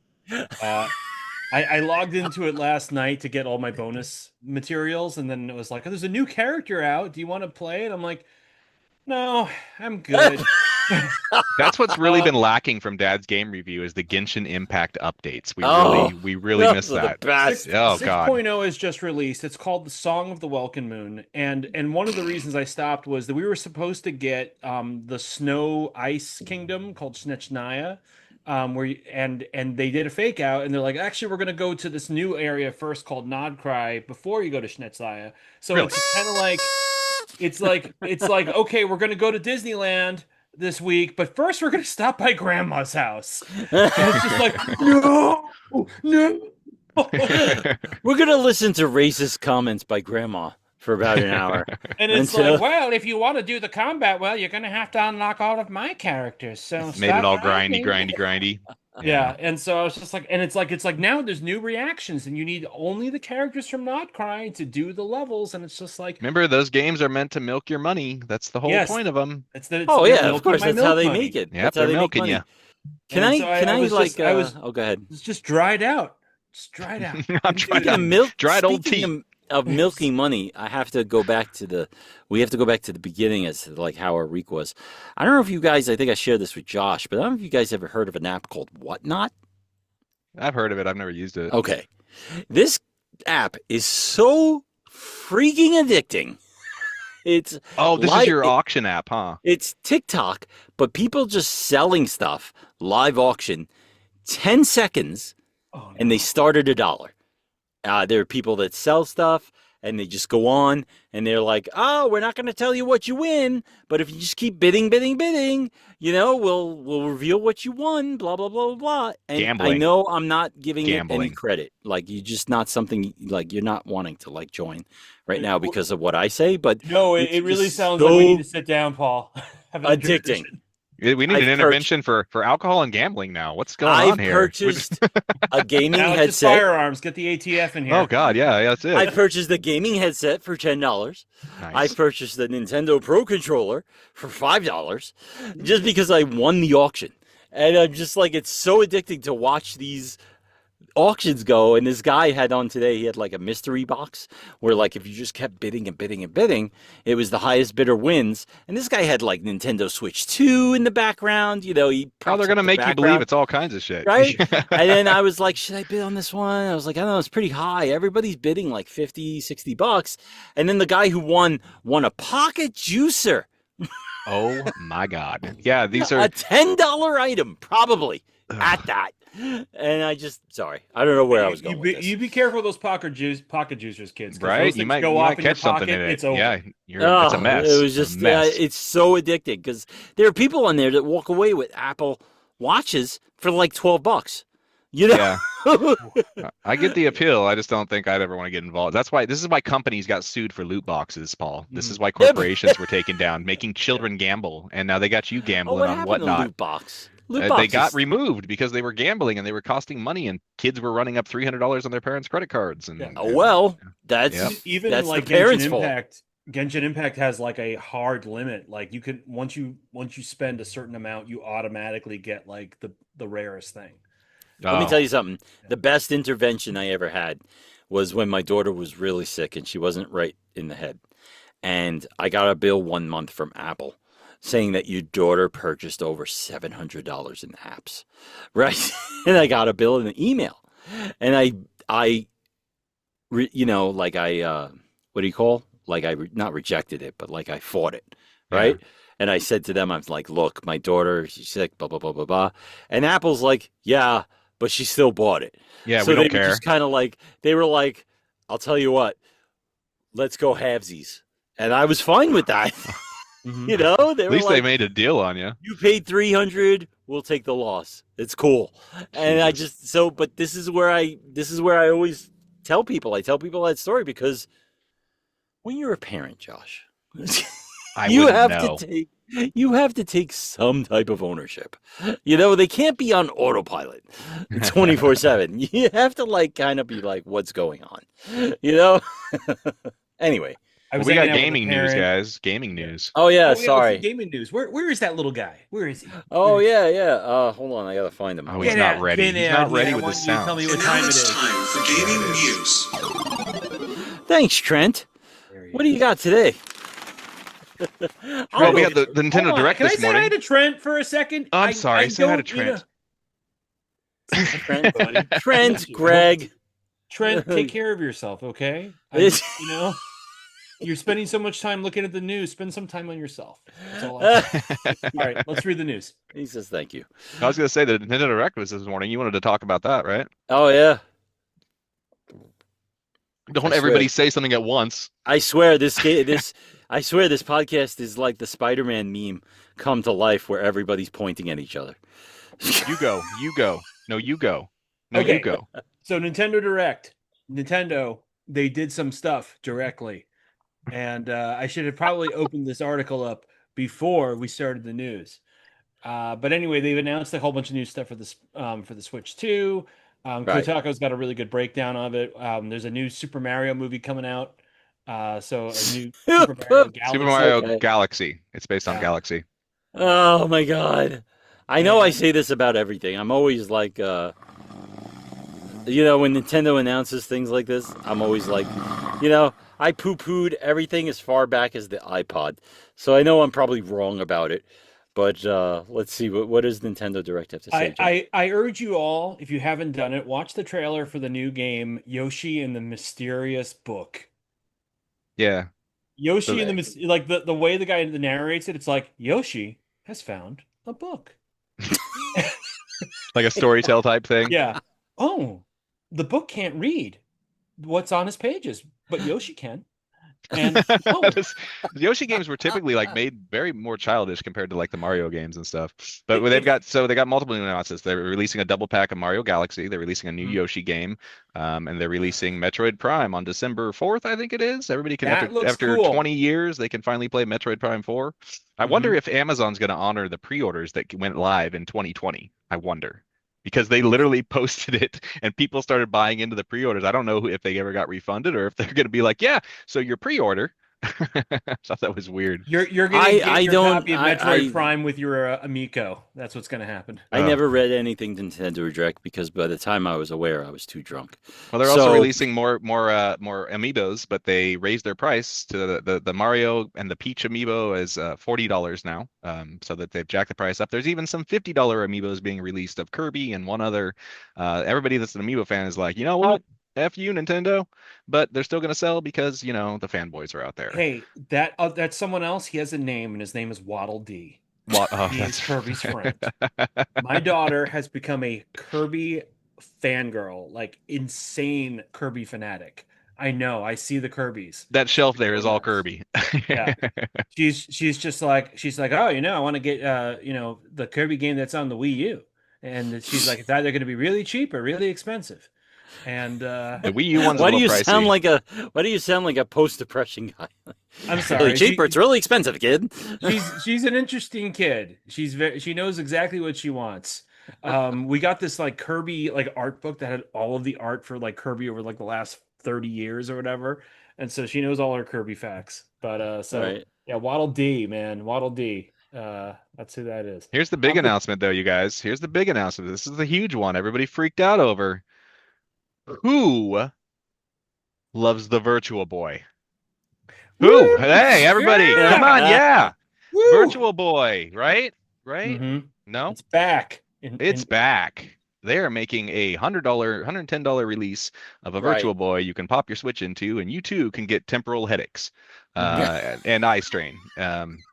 D: I logged into it last night to get all my bonus materials, and then it was like, there's a new character out. Do you want to play it? I'm like, no, I'm good.
C: That's what's really been lacking from Dad's game review is the Genshin Impact updates. We really missed that.
D: 6.0 is just released. It's called The Song of the Welkin Moon, and one of the reasons I stopped was that we were supposed to get the Snow Ice Kingdom called Snechnaya. And they did a fake out, and they're like, actually, we're gonna go to this new area first called Nodcry before you go to Snechnaya. So
C: Really?
D: It's kind of like it's like okay, we're gonna go to Disneyland, this week, but first we're gonna stop by Grandma's house. And it's just like, no, no.
B: We're gonna listen to racist comments by Grandma for about an hour.
D: And it's like, well, if you want to do the combat, well, you're gonna have to unlock all of my characters. So
C: Made it all grindy.
D: Yeah, and so I was just like, and it's like now there's new reactions, and you need only the characters from Not Crying to do the levels, and it's just like,
C: Remember, those games are meant to milk your money. That's the whole point of them.
B: Oh yeah, of course, that's how they make it.
C: Yeah, they're milking you.
B: Can I go ahead.
D: It's just dried out. Just dried out.
C: I'm trying to milk dried old tea.
B: Of milking money, I have to go back to the beginning as to like how our week was. I don't know if you guys, I think I shared this with Josh, but I don't know if you guys ever heard of an app called Whatnot.
C: I've heard of it. I've never used it.
B: Okay. This app is so freaking addicting. This
C: is your auction app, huh?
B: It's TikTok, but people just selling stuff, live auction, 10 seconds, and they start at $1. There are people that sell stuff and they just go on and they're like, oh, we're not going to tell you what you win, but if you just keep bidding, we'll reveal what you won, blah, blah, blah, blah, blah. And
C: gambling.
B: I know I'm not giving it any credit. Like, you're just not something, like, you're not wanting to, like, join right now because of what I say, but...
D: No, it really sounds like we need to sit down, Paul.
B: Addicting.
C: We need an intervention for alcohol and gambling now. What's going on here?
B: I've purchased a gaming
D: now
B: headset.
D: Just firearms. Get the ATF in here.
C: Oh, God. Yeah, that's it.
B: I purchased a gaming headset for $10. Nice. I purchased the Nintendo Pro controller for $5 just because I won the auction. And I'm just like, it's so addicting to watch these auctions go. And this guy had on today, he had like a mystery box where like if you just kept bidding and bidding and bidding, it was the highest bidder wins. And this guy had like Nintendo Switch 2 in the background. You know,
C: they're gonna make you believe it's all kinds of shit,
B: right? And then I was like, should I bid on this one? I was like, I don't know, it's pretty high. Everybody's bidding like $50-$60. And then the guy who won a pocket juicer.
C: Oh my God. Yeah, these are
B: a $10 item, probably at that. And I don't know where I was going with this.
D: You be careful with those pocket juicers, kids.
C: Right? You might catch something in it.
D: It's over.
C: Yeah, it's a mess.
B: It was just, it's so addicting because there are people on there that walk away with Apple Watches for like $12. You know?
C: Yeah. I get the appeal. I just don't think I'd ever want to get involved. This is why companies got sued for loot boxes, Paul. This is why corporations were taken down, making children gamble, and now they got you gambling on Whatnot.
B: Loot box?
C: They got removed because they were gambling and they were costing money, and kids were running up $300 on their parents' credit cards. And
B: that's
D: even
B: that's
D: like
B: the parents'
D: Genshin
B: fault.
D: Genshin Impact has like a hard limit. Like you can once you spend a certain amount, you automatically get like the rarest thing.
B: Let me tell you something. The best intervention I ever had was when my daughter was really sick and she wasn't right in the head, and I got a bill 1 month from Apple saying that your daughter purchased over $700 in apps, right? And I got a bill in an email, and not rejected it, but like I fought it, right? Yeah. And I said to them, I'm like, look, my daughter, she's sick, blah, blah, blah, blah, blah. And Apple's like, yeah, but she still bought it.
C: Yeah,
B: so
C: we don't
B: they
C: care.
B: Just kind of like, they were like, I'll tell you what, let's go halvesies. And I was fine with that. You know,
C: at least they made a deal on you.
B: You paid $300, we'll take the loss. It's cool. And I just but this is where I always tell people. I tell people that story because when you're a parent, Josh, you have to take some type of ownership. You know, they can't be on autopilot 24/7. You have to like kind of be like, what's going on? You know? Anyway.
C: We got gaming news, guys. Gaming news.
B: Oh yeah, sorry.
D: Gaming news. Where is that little guy? Where is he?
B: Oh yeah. Hold on, I gotta find him.
C: Oh, he's not ready. He's not ready with the sound.
D: Tell me what time it is.
F: Time for gaming news.
B: Thanks, Trent. What do you got today?
C: Well, we had the Nintendo Direct this morning.
D: Can I say hi to Trent for a second?
C: I'm sorry. Say hi to Trent.
B: Trent, Greg.
D: Trent, take care of yourself, okay? You know. You're spending so much time looking at the news. Spend some time on yourself. That's all I all right, let's read the news.
B: He says thank you.
C: I was going to say the Nintendo Direct was this morning. You wanted to talk about that, right?
B: Oh, yeah.
C: Don't everybody say something at once.
B: I swear, I swear this podcast is like the Spider-Man meme come to life where everybody's pointing at each other.
C: You go. You go. No, you go. No,
D: Okay.
C: you go.
D: So Nintendo Direct. Nintendo, they did some stuff directly. And I should have probably opened this article up before we started the news. But anyway, they've announced a whole bunch of new stuff for the Switch 2.
B: Right.
D: Kotaku's got a really good breakdown of it. There's a new Super Mario movie coming out. So a new Super Mario Galaxy.
C: Super Mario
B: Okay.
C: Galaxy. It's based on
D: Yeah.
C: Galaxy.
B: Oh my God. I know I say this about everything. I'm always like, when Nintendo announces things like this, I'm always like, I poo-pooed everything as far back as the iPod. So I know I'm probably wrong about it. But let's see, what does Nintendo Direct have to say?
D: I urge you all, if you haven't done it, watch the trailer for the new game, Yoshi and the Mysterious Book.
C: Yeah.
D: Yoshi and the way the guy narrates it, it's like Yoshi has found a book.
C: Like a storytell type thing.
D: Yeah. Oh, the book can't read what's on his pages, but Yoshi can. And
C: The Yoshi games were typically like made very more childish compared to like the Mario games and stuff. But they got multiple new announcements. They're releasing a double pack of Mario Galaxy. They're releasing a new Yoshi game, and they're releasing Metroid Prime on December 4th, I think it is. Everybody can after
D: cool.
C: 20 years they can finally play Metroid Prime 4. I wonder if Amazon's going to honor the pre-orders that went live in 2020. I wonder. Because they literally posted it and people started buying into the pre-orders. I don't know if they ever got refunded or if they're going to be like, yeah, so your pre-order. I thought that was weird.
D: You're going to get your copy of Metroid Prime with your Amico. That's what's going to happen.
B: I never read anything Nintendo Direct because by the time I was aware, I was too drunk.
C: Well, they're also releasing more amiibos, but they raised their price to the Mario and the Peach amiibo is $40 now, so that they've jacked the price up. There's even some $50 amiibos being released of Kirby and one other. Everybody that's an amiibo fan is like, you know what? F you, Nintendo, but they're still going to sell because, the fanboys are out there.
D: Hey, that's someone else. He has a name, and his name is Waddle Dee. He's Kirby's friend. My daughter has become a Kirby fangirl, like insane Kirby fanatic. I know. I see the Kirby's.
C: That shelf there is all Kirby.
D: Yeah. She's just like, oh, I want to get the Kirby game that's on the Wii U. And she's like, it's either going to be really cheap or really expensive. And
C: the Wii U one's
B: why
C: a
B: do you
C: little pricey.
B: why do you sound like a post-depression guy?
D: I'm sorry.
B: Really cheap or it's really expensive, kid.
D: She's an interesting kid. She knows exactly what she wants. We got this like Kirby like art book that had all of the art for like Kirby over like the last 30 years or whatever. And so she knows all her Kirby facts. But
B: Right.
D: Yeah, Waddle Dee, man. Waddle Dee. That's who that is.
C: Here's the big announcement though, you guys. Here's the big announcement. This is the huge one. Everybody freaked out over. Who loves the Virtual Boy? Who? Hey, everybody,
D: Yeah.
C: come on, yeah.
D: Woo!
C: Virtual Boy, right?
D: Mhm.
C: No,
D: It's back.
C: it's back. They are making a $110 release of a Virtual Boy you can pop your Switch into, and you too can get temporal headaches and eye strain.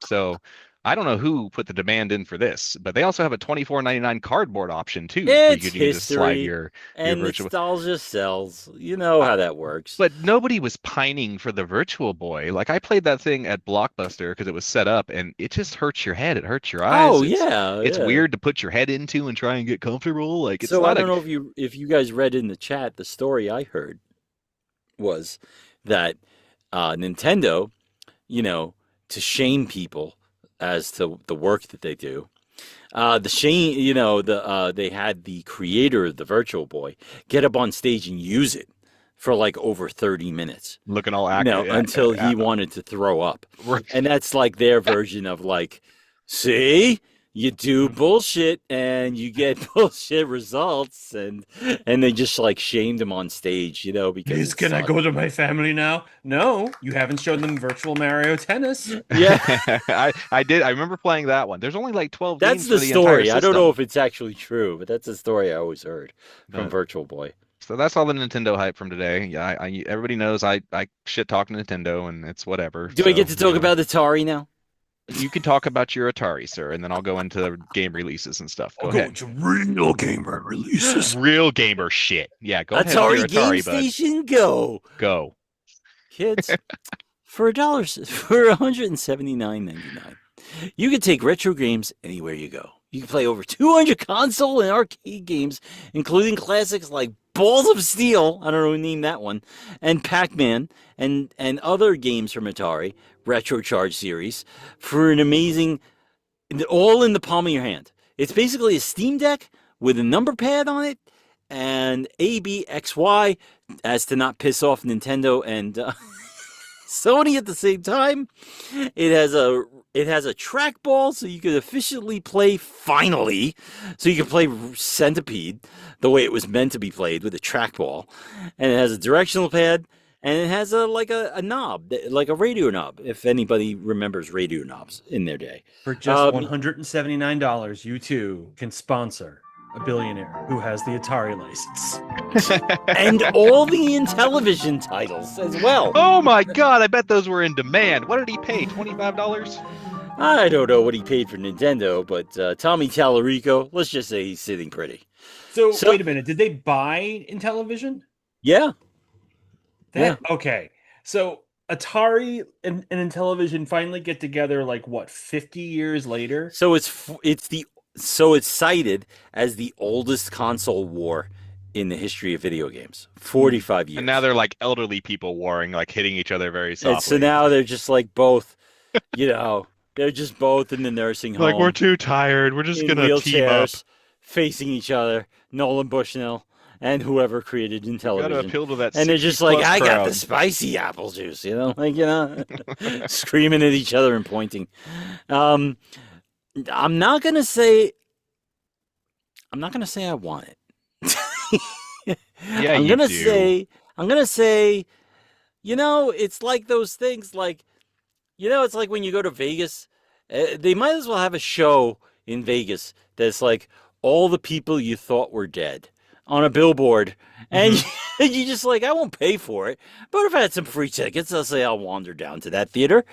C: So I don't know who put the demand in for this, but they also have a $24.99 cardboard option too.
B: It's
C: you can just slide
B: history,
C: your
B: and
C: Virtual.
B: nostalgia sells. You know how that works.
C: But nobody was pining for the Virtual Boy. Like I played that thing at Blockbuster because it was set up, and it just hurts your head. It hurts your eyes.
B: Oh yeah,
C: It's weird to put your head into and try and get comfortable. Like it's
B: so
C: not
B: I don't know if you guys read in the chat. The story I heard was that Nintendo, to shame people as to the work that they do. They had the creator of the Virtual Boy get up on stage and use it for like over 30 minutes.
C: looking all active
B: Until he wanted to throw up. And that's like their version of like, see, you do bullshit and you get bullshit results, and they just like shamed him on stage, because
D: Can I go to my family now? No, you haven't shown them Virtual Mario Tennis.
B: Yeah.
C: I did. I remember playing that one. There's only like 12
B: That's
C: games
B: the
C: for the
B: story.
C: entire
B: I don't
C: system.
B: know if it's actually true, but that's the story I always heard from Virtual Boy.
C: So that's all the Nintendo hype from today. Yeah, everybody knows I shit talk Nintendo, and it's whatever.
B: Do I get to talk about Atari now?
C: You can talk about your Atari, sir, and then I'll go into game releases and stuff. Go ahead.
F: to real gamer releases.
C: Real gamer shit. Yeah, go ahead.
B: Atari
C: with
B: Game
C: your Atari, bud.
B: Station, go.
C: Go.
B: Kids, for $179.99. You can take retro games anywhere you go. You can play over 200 console and arcade games, including classics like Balls of Steel, I don't know who named that one, and Pac-Man, and other games from Atari, Retro Charge series, for an amazing, all in the palm of your hand. It's basically a Steam Deck with a number pad on it, and A, B, X, Y, as to not piss off Nintendo and Sony at the same time. It has a trackball, so you could efficiently play finally. So you can play Centipede the way it was meant to be played, with a trackball, and it has a directional pad, and it has a knob, like a radio knob. If anybody remembers radio knobs in their day,
D: For just $179, you too can sponsor a billionaire who has the Atari license.
B: and all the Intellivision titles as well.
C: Oh my God! I bet those were in demand. What did he pay? $25?
B: I don't know what he paid for Nintendo, but Tommy Tallarico, let's just say he's sitting pretty.
D: So wait a minute, did they buy Intellivision?
B: Yeah.
D: Okay. So Atari and Intellivision finally get together, like what, 50 years later?
B: So it's cited as the oldest console war in the history of video games. 45 years.
C: And now they're like elderly people warring, like hitting each other very softly.
B: And so now they're just like both, they're just both in the nursing home.
C: Like, we're too tired. We're just going to team up.
B: Facing each other, Nolan Bushnell and whoever created Intellivision.
C: Got to appeal to that.
B: And they're just like, I got the spicy apple juice, screaming at each other and pointing. I'm not gonna say I want it.
C: Yeah,
B: I'm gonna say, it's like those things, like, it's like when you go to Vegas, they might as well have a show in Vegas that's like all the people you thought were dead on a billboard, and you just like, I won't pay for it, but if I had some free tickets, I'll say I'll wander down to that theater,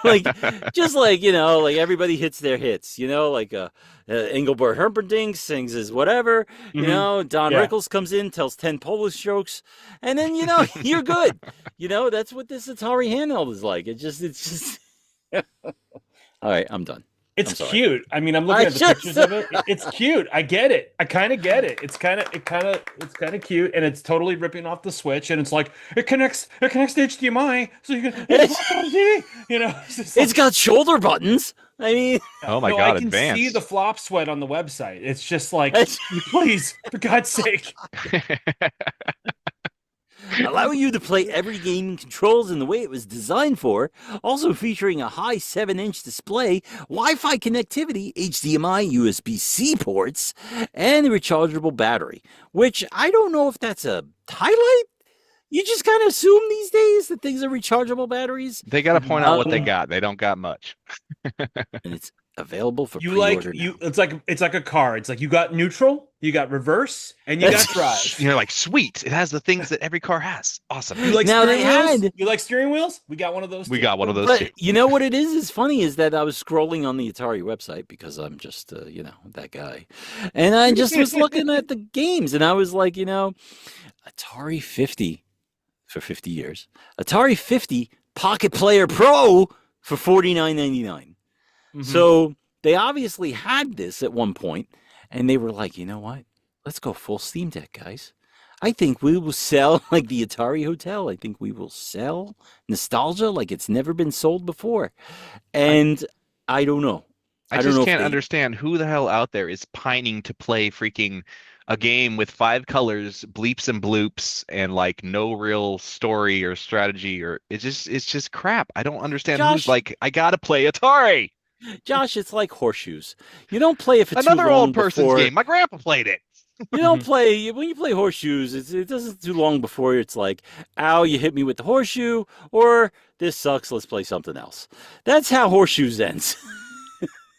B: like, just like, like everybody hits their hits, like Engelbert Humperdinck sings his whatever, Don Rickles comes in, tells 10 Polish jokes, and then, you're good. That's what this Atari handheld is like. It's just all right, I'm done.
D: It's cute. I mean, I'm looking at the pictures of it. It's cute. I get it. I kind of get it. It's kind of cute, and it's totally ripping off the Switch. And it's like it connects to HDMI, so you can.
B: It's got shoulder buttons. I mean,
C: oh my God!
D: I can
C: advanced.
D: see the flop sweat on the website. It's just like, please, for God's sake.
B: Allowing you to play every game and controls in the way it was designed for, also featuring a high 7-inch display, Wi-Fi connectivity, HDMI, USB-C ports, and a rechargeable battery, which I don't know if that's a highlight. You just kind of assume these days that things are rechargeable batteries.
C: They got to point out what they got. They don't got much.
B: And it's available for pre-order now.
D: It's like a car. It's like you got neutral, you got reverse, and you got drive.
C: You're like, sweet. It has the things that every car has. Awesome.
D: You like steering wheels? You like steering wheels? We got one of those.
C: We got one of those
B: but
C: too.
B: You know what it is funny is that I was scrolling on the Atari website because I'm just that guy, and I just was looking at the games, and I was like, Atari 50 for 50 years, Atari 50 Pocket Player Pro for $49.99. So they obviously had this at one point, and they were like, you know what? Let's go full Steam Deck, guys. I think we will sell like the Atari Hotel. I think we will sell nostalgia like it's never been sold before. And I don't know.
C: I just can't understand who the hell out there is pining to play freaking a game with 5 colors, bleeps and bloops, and like no real story or strategy, or it's just crap. I don't understand who's like, I gotta play Atari.
B: Josh, it's like horseshoes. You don't play if it's
C: another
B: too long
C: old person's
B: before.
C: game. My grandpa played it.
B: You don't play when you play horseshoes. It doesn't too long before it's like, ow, you hit me with the horseshoe, or this sucks. Let's play something else. That's how horseshoes ends.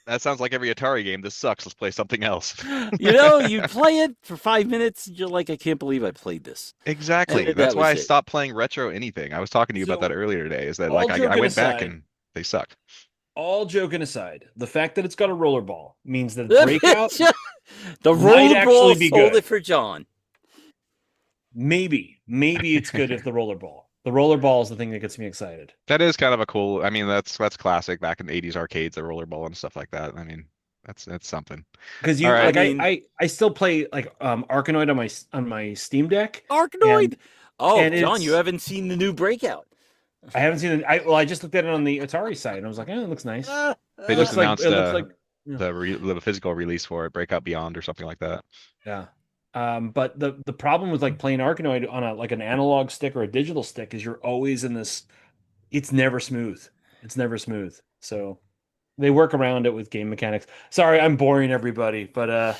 C: That sounds like every Atari game. This sucks. Let's play something else.
B: You play it for 5 minutes, and you're like, I can't believe I played this.
C: Exactly. That's why I stopped playing retro anything. I was talking to you about that earlier today. Is that like I went back and they sucked.
D: All joking aside, the fact that it's got a rollerball means that Breakout
B: the rollerball sold it for John.
D: Maybe it's good if the rollerball. The rollerball is the thing that gets me excited.
C: That is kind of a cool. I mean, that's classic back in the '80s arcades, the rollerball and stuff like that. I mean, that's something.
D: Because
C: All
D: you
C: right.
D: like,
B: I mean,
D: I still play like Arkanoid on my Steam Deck,
B: Arkanoid.
D: and
B: Oh,
D: and
B: John, you
D: it's
B: haven't seen the new Breakout.
D: I haven't seen it. I just looked at it on the Atari site, and I was like, it looks nice.
B: Ah,
C: They
D: It
C: just
D: looks like
C: announced
D: it looks like yeah.
C: the physical release for it, Breakout Beyond or something like that.
D: Yeah. But the problem with like playing Arkanoid on a like an analog stick or a digital stick is you're always in this. It's never smooth. It's never smooth. So they work around it with game mechanics. Sorry, I'm boring everybody, but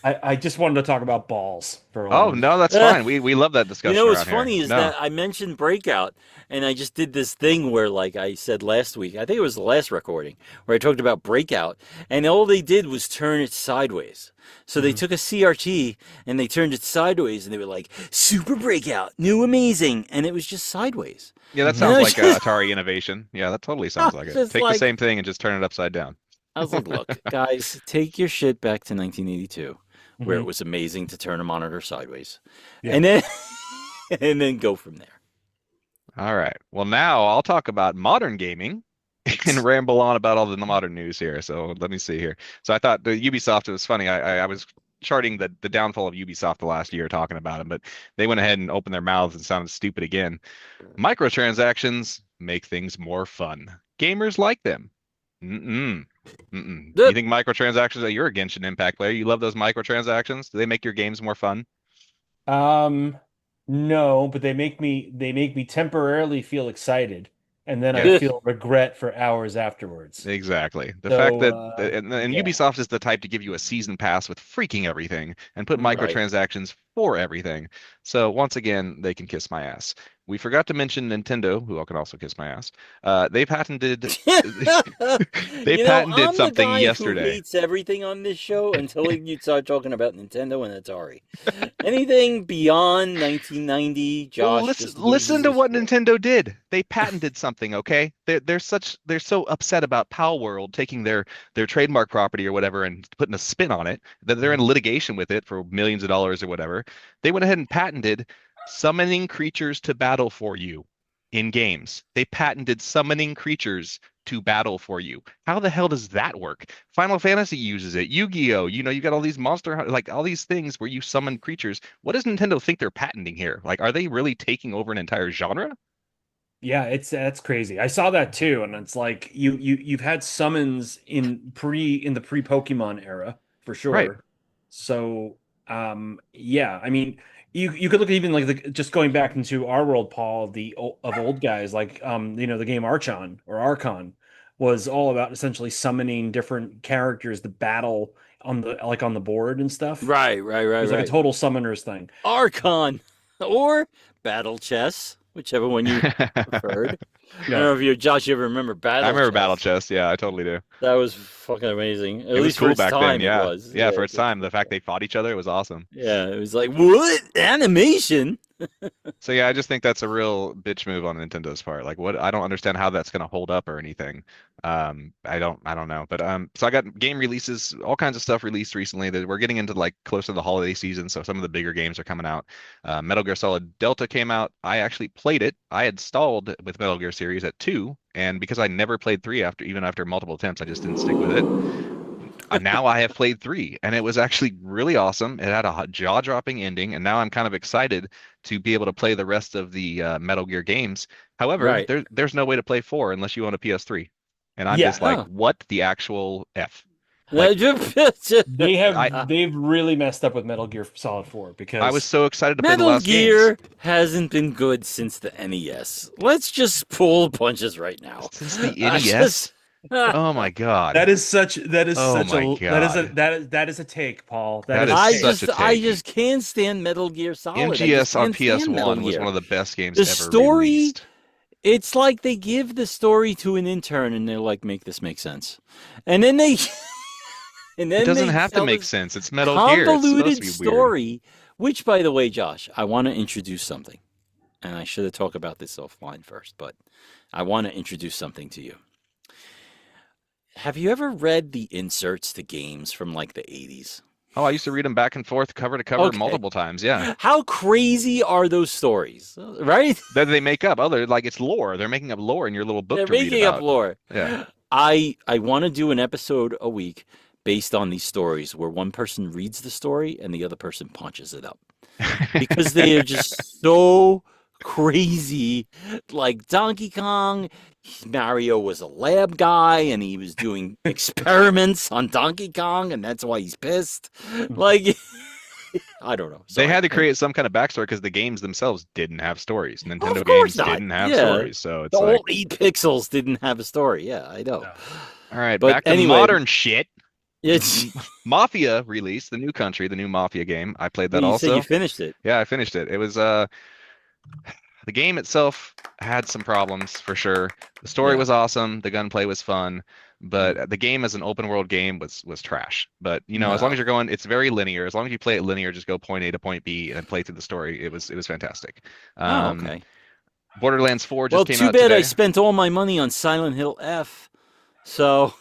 D: I just wanted to talk about balls for a
C: Oh
D: moment.
C: no, that's fine. We love that
B: You
C: discussion
B: know what's
C: around here.
B: funny is
C: No.
B: that I mentioned Breakout, and I just did this thing where, like I said last week, I think it was the last recording, where I talked about Breakout, and all they did was turn it sideways. So they took a CRT and they turned it sideways, and they were like, Super Breakout, new amazing, and it was just sideways.
C: Yeah, that
B: And
C: sounds
B: I
C: like
B: just-
C: Atari innovation. Yeah, that totally
B: I
C: sounds
B: was
C: like it.
B: just
C: Take the
B: like-
C: same thing and just turn it upside down.
B: I was like, look, guys, take your shit back to 1982, where it
D: Mhm.
B: was amazing to turn a monitor sideways,
D: Yeah.
B: and then and then go from there.
C: All right. Well, now I'll talk about modern gaming and ramble on about all the modern news here. So let me see here. So I thought the Ubisoft, it was funny. I was charting the downfall of Ubisoft the last year talking about it, but they went ahead and opened their mouths and sounded stupid again. Microtransactions make things more fun. Gamers like them. Mm-mm. Mm-mm. You think microtransactions, you're a Genshin Impact player. You love those microtransactions? Do they make your games more fun?
D: No, but they make me temporarily feel excited, and then I
B: Yeah.
D: feel regret for hours afterwards.
C: Exactly. The
D: So,
C: fact that and
D: yeah.
C: Ubisoft is the type to give you a season pass with freaking everything and put
B: Right.
C: microtransactions for everything. So once again, they can kiss my ass. We forgot to mention Nintendo, who can also kiss my ass. They patented
B: They
C: patented
B: I'm
C: something
B: the guy
C: yesterday.
B: who hates everything on this show until you start talking about Nintendo and Atari. Anything beyond 1990, Josh.
C: Well,
B: just
C: listen to
B: loses
C: what
B: respect.
C: Nintendo did. They patented something, okay? They're so upset about Pal World taking their trademark property or whatever and putting a spin on it that they're in litigation with it for millions of dollars or whatever. They went ahead and patented summoning creatures to battle for you in games. They patented summoning creatures to battle for you. How the hell does that work? Final Fantasy uses it. Yu-Gi-Oh! You got all these like all these things where you summon creatures. What does Nintendo think they're patenting here? Like, are they really taking over an entire genre?
D: Yeah, that's crazy. I saw that too, and it's like you've had summons in the pre-Pokemon era for
C: Right.
D: sure. So yeah, I mean you could look at even like just going back into our world, Paul, of old guys like the game Archon or Archon was all about essentially summoning different characters to battle on the board and stuff.
B: Right.
D: It was like a total summoners thing.
B: Archon or Battle Chess, whichever one you preferred. I don't know if Josh, you ever remember Battle
C: I remember
B: Chess?
C: Battle Chess. Yeah, I totally do.
B: That was fucking amazing. At
C: It was
B: least for
C: cool
B: its
C: back
B: time,
C: then. Yeah.
B: it was.
C: Yeah, for its time, the fact they fought each other was awesome.
B: Yeah, it was like, what? Animation?
C: So yeah, I just think that's a real bitch move on Nintendo's part. Like, what? I don't understand how that's going to hold up or anything. I don't know. But so I got game releases, all kinds of stuff released recently that we're getting into like close to the holiday season. So some of the bigger games are coming out. Metal Gear Solid Delta came out. I actually played it. I had stalled with Metal Gear series at 2, and because I never played 3 even after multiple attempts, I just didn't stick with it. Now I have played 3, and it was actually really awesome. It had a jaw-dropping ending, and now I'm kind of excited to be able to play the rest of the Metal Gear games. However,
B: Right.
C: there's no way to play 4 unless you own a PS3, and I'm
D: Yeah.
C: just like,
B: Huh.
C: what the actual F? Like,
D: They've really messed up with Metal Gear Solid 4 because
C: I was so excited to play the
B: Metal
C: last
B: Gear
C: games.
B: hasn't been good since the NES. Let's just pull punches right now.
C: Since the
B: I
C: NES?
B: just-
C: Oh my god.
D: that is such
C: Oh
D: that
C: my God.
D: that is a take, Paul.
C: That is
B: I
C: such
B: just
C: a
B: I
C: take.
B: just can't stand Metal Gear Solid. I just
C: MGS on
B: can't stand Metal
C: PS1 was
B: Gear.
C: one of the best games
B: The
C: ever
B: story-
C: released.
B: It's like they give the story to an intern and they're like, make this make sense. And then they and then
C: It doesn't
B: they
C: have to
B: tell
C: make
B: this
C: sense. It's Metal Gear. It's supposed
B: convoluted
C: to be weird.
B: story, which by the way, Josh, I want to introduce something. And I should have talked about this offline first, but I want to introduce something to you. Have you ever read the inserts to games from like the 80s?
C: Oh, I used to read them back and forth, cover to cover,
B: Okay.
C: multiple times. Yeah.
B: How crazy are those stories, right?
C: That they make up. They're like it's lore. They're making up lore in your little book
B: They're
C: to read
B: making up
C: about.
B: lore.
C: Yeah.
B: I want to do an episode a week based on these stories where one person reads the story and the other person punches it up because they are just so crazy. Like Donkey Kong, Mario was a lab guy and he was doing experiments on Donkey Kong, and that's why he's pissed. Like, I don't know.
C: They
B: Sorry.
C: had to create some kind of backstory because the games themselves didn't have stories. Nintendo
B: Of course
C: games
B: not.
C: didn't have
B: Yeah.
C: stories. So it's
B: The
C: like,
B: old 8 pixels didn't have a story. Yeah, I know.
D: No.
C: all right,
B: But
C: back to
B: anyway-
C: modern shit.
B: It's,
C: Mafia released, the new country, the new Mafia game. I played that
B: you
C: also.
B: said you finished it.
C: Yeah, I finished it. It was the game itself had some problems for sure. The story
B: Yeah.
C: was awesome, the gunplay was fun, but the game as an open world game was trash. But you know, as long
B: No.
C: as you're going, it's very linear. As long as you play it linear, just go point A to point B and play through the story. It was fantastic.
B: Oh, okay.
C: Borderlands 4 just
B: Well,
C: came
B: too
C: out
B: bad
C: today.
B: I spent all my money on Silent Hill F. So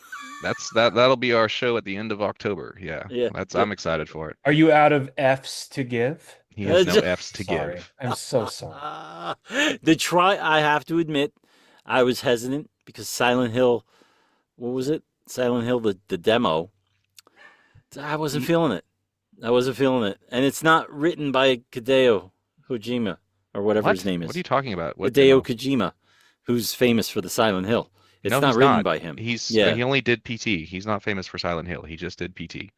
C: That'll be our show at the end of October. Yeah.
B: Yeah.
C: I'm excited for it.
D: Are you out of F's to give?
C: He has no
B: just-
C: F's to
D: Sorry.
C: give.
D: I'm so sorry.
B: I have to admit, I was hesitant because Silent Hill, what was it? Silent Hill, the demo. I wasn't feeling it. And it's not written by Hideo Kojima or whatever his name is.
C: What are you talking about? What
B: Hideo
C: demo?
B: Kojima, who's famous for the Silent Hill. It's
C: No,
B: not
C: he's
B: written
C: not.
B: by him.
C: He only did PT. He's not famous for Silent Hill. He just did PT.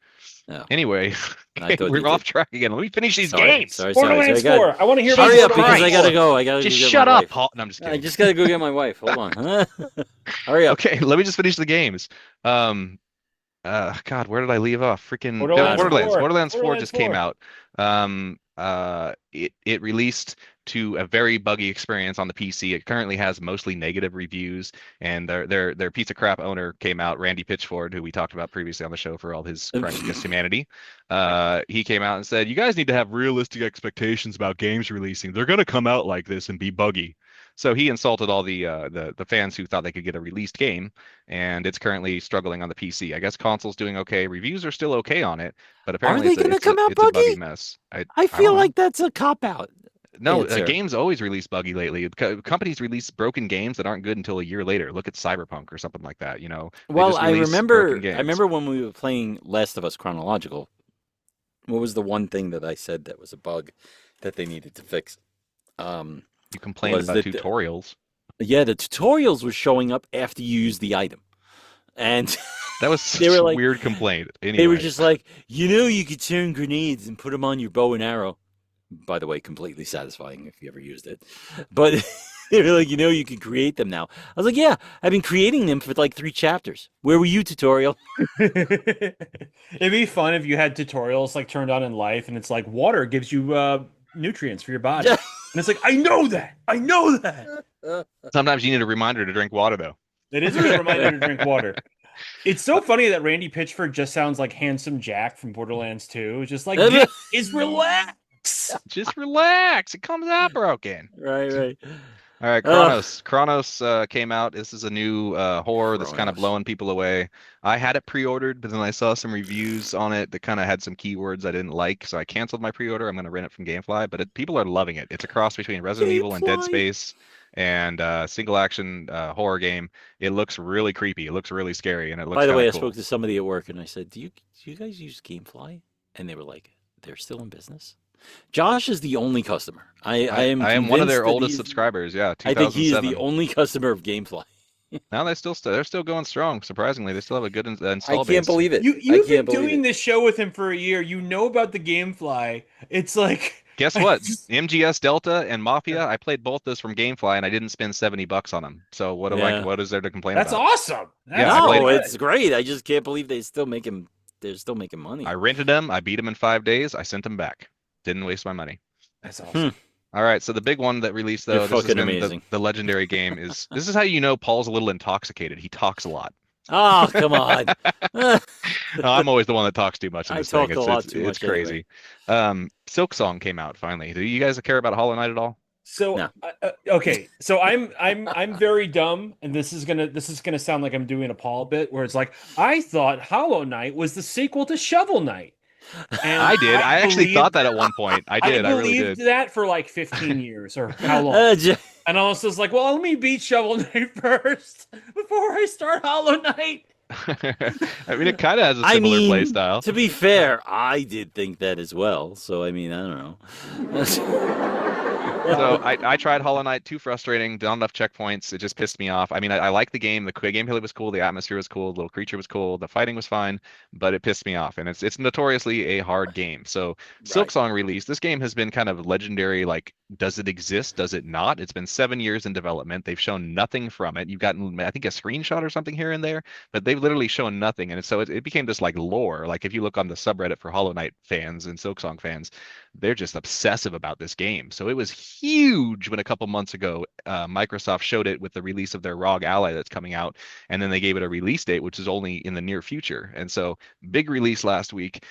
B: Oh.
C: Anyway,
B: I thought
C: we're
B: he
C: off
B: did.
C: track again. Let me finish these
B: Sorry,
C: games.
B: sorry.
D: Borderlands
B: I got-
D: 4. I want to hear about
B: Hurry up because
C: Christ.
B: I gotta go.
C: Just
B: go get
C: shut
B: my
C: up,
B: wife.
C: Paul. No, I'm just
B: I
C: kidding.
B: just gotta go get my wife. Hold on. Hurry up.
C: Okay, let me just finish the games. God, where did I leave off? Freaking
D: Borderlands 4.
C: Borderlands 4 just came
D: 4.
C: out. It released to a very buggy experience on the PC. It currently has mostly negative reviews, and their piece of crap owner came out, Randy Pitchford, who we talked about previously on the show for all his crimes against humanity. He came out and said, "You guys need to have realistic expectations about games releasing. They're going to come out like this and be buggy." So he insulted all the fans who thought they could get a released game, and it's currently struggling on the PC. I guess console's doing okay. Reviews are still okay on it, but apparently
B: they gonna come out
C: it's a buggy
B: buggy?
C: mess.
B: I
C: don't
B: feel
C: know.
B: like that's a cop out.
C: No,
B: answer.
C: games always release buggy lately. Companies release broken games that aren't good until a year later. Look at Cyberpunk or something like that. You know. They
B: Well,
C: just
B: I
C: release
B: remember.
C: broken games.
B: I remember when we were playing Last of Us Chronological. What was the one thing that I said that was a bug that they needed to fix?
C: You complained
B: was
C: about
B: that-
C: tutorials.
B: Yeah, the tutorials were showing up after you used the item, and
C: That was such
B: They were
C: a
B: like-
C: weird complaint. Anyway.
B: they were just like, you could turn grenades and put them on your bow and arrow. By the way, completely satisfying if you ever used it. But they were like, you can create them now. I was like, yeah, I've been creating them for like 3 chapters. Where were you, tutorial?
D: It'd be fun if you had tutorials like turned on in life, and it's like water gives you nutrients for your body. And it's like, I know that.
C: Sometimes you need a reminder to drink water, though.
D: It is a good reminder to drink water. It's so funny that Randy Pitchford just sounds like Handsome Jack from Borderlands 2. Just like, this is relax.
C: Just relax. It comes out broken.
B: Right.
C: All right, Chronos. Chronos came out. This is a new horror that's kind of
B: Chronos.
C: blowing people away. I had it pre-ordered, but then I saw some reviews on it that kind of had some keywords I didn't like, so I canceled my pre-order. I'm going to rent it from GameFly, but people are loving it. It's a cross between Resident Evil and Dead
B: GameFly.
C: Space, and single action horror game. It looks really creepy. It looks really scary, and it looks.
B: By the way, I
C: cool.
B: spoke to somebody at work and I said, do you guys use GameFly? And they were like, they're still in business. Josh is the only customer. I am
C: one of their
B: convinced that
C: oldest
B: he's-
C: subscribers. Yeah,
B: I think he is
C: 2007.
B: the only customer of GameFly.
C: Now they're still going strong. Surprisingly, they still have a good install
B: I
C: base.
B: can't believe it.
D: You've
B: I
D: been
B: can't believe
D: doing
B: it.
D: this show with him for a year. You know about the GameFly. It's like,
C: Guess what? MGS Delta and Mafia. I played both those from GameFly, and I didn't spend $70 on them. So what
B: Yeah.
C: what is there to complain
D: that's
C: about?
D: awesome.
C: Yeah, I played
B: No,
C: it.
B: it's great. I just can't believe they're still making money.
C: I rented them. I beat them in 5 days. I sent them back. Didn't waste my money.
D: That's awesome.
C: All right, so the big one that released
B: You're
C: though, this has
B: fucking
C: been
B: amazing.
C: the legendary game is. This is how you know Paul's a little intoxicated. He talks a lot.
B: Oh, come on.
C: I'm always the one that talks too much in
B: I
C: this
B: talk
C: thing.
B: a
C: It's,
B: lot
C: it's,
B: too
C: it's
B: much
C: crazy. Silk Song came out finally. Do you guys care about Hollow Knight at all?
D: So
B: No.
D: okay, so I'm very dumb, and this is gonna sound like I'm doing a Paul bit where it's like, I thought Hollow Knight was the sequel to Shovel Knight, And
C: I did. I actually
D: believed-
C: thought that at one point. I did. I really
D: believed
C: did.
D: that for like 15 years or how long. And I was just like, well, let me beat Shovel Knight first before I start Hollow Knight.
C: I mean, it kind of has a similar play style.
B: To be fair, I did think that as well. So I mean, I don't know.
C: So I tried Hollow Knight, too frustrating, not enough checkpoints. It just pissed me off. I mean, I like the game. The gameplay was cool. The atmosphere was cool. The little creature was cool. The fighting was fine, but it pissed me off. And it's notoriously a hard game. So Silksong release, this game has been kind of legendary. Like, does it exist? Does it not? It's been 7 years in development. They've shown nothing from it. You've gotten, I think, a screenshot or something here and there, but they've literally shown nothing. And so it became just like lore. Like, if you look on the subreddit for Hollow Knight fans and Silksong fans, they're just obsessive about this game. So it was huge when a couple months ago Microsoft showed it with the release of their ROG Ally that's coming out, and then they gave it a release date, which is only in the near future. And so big release last week.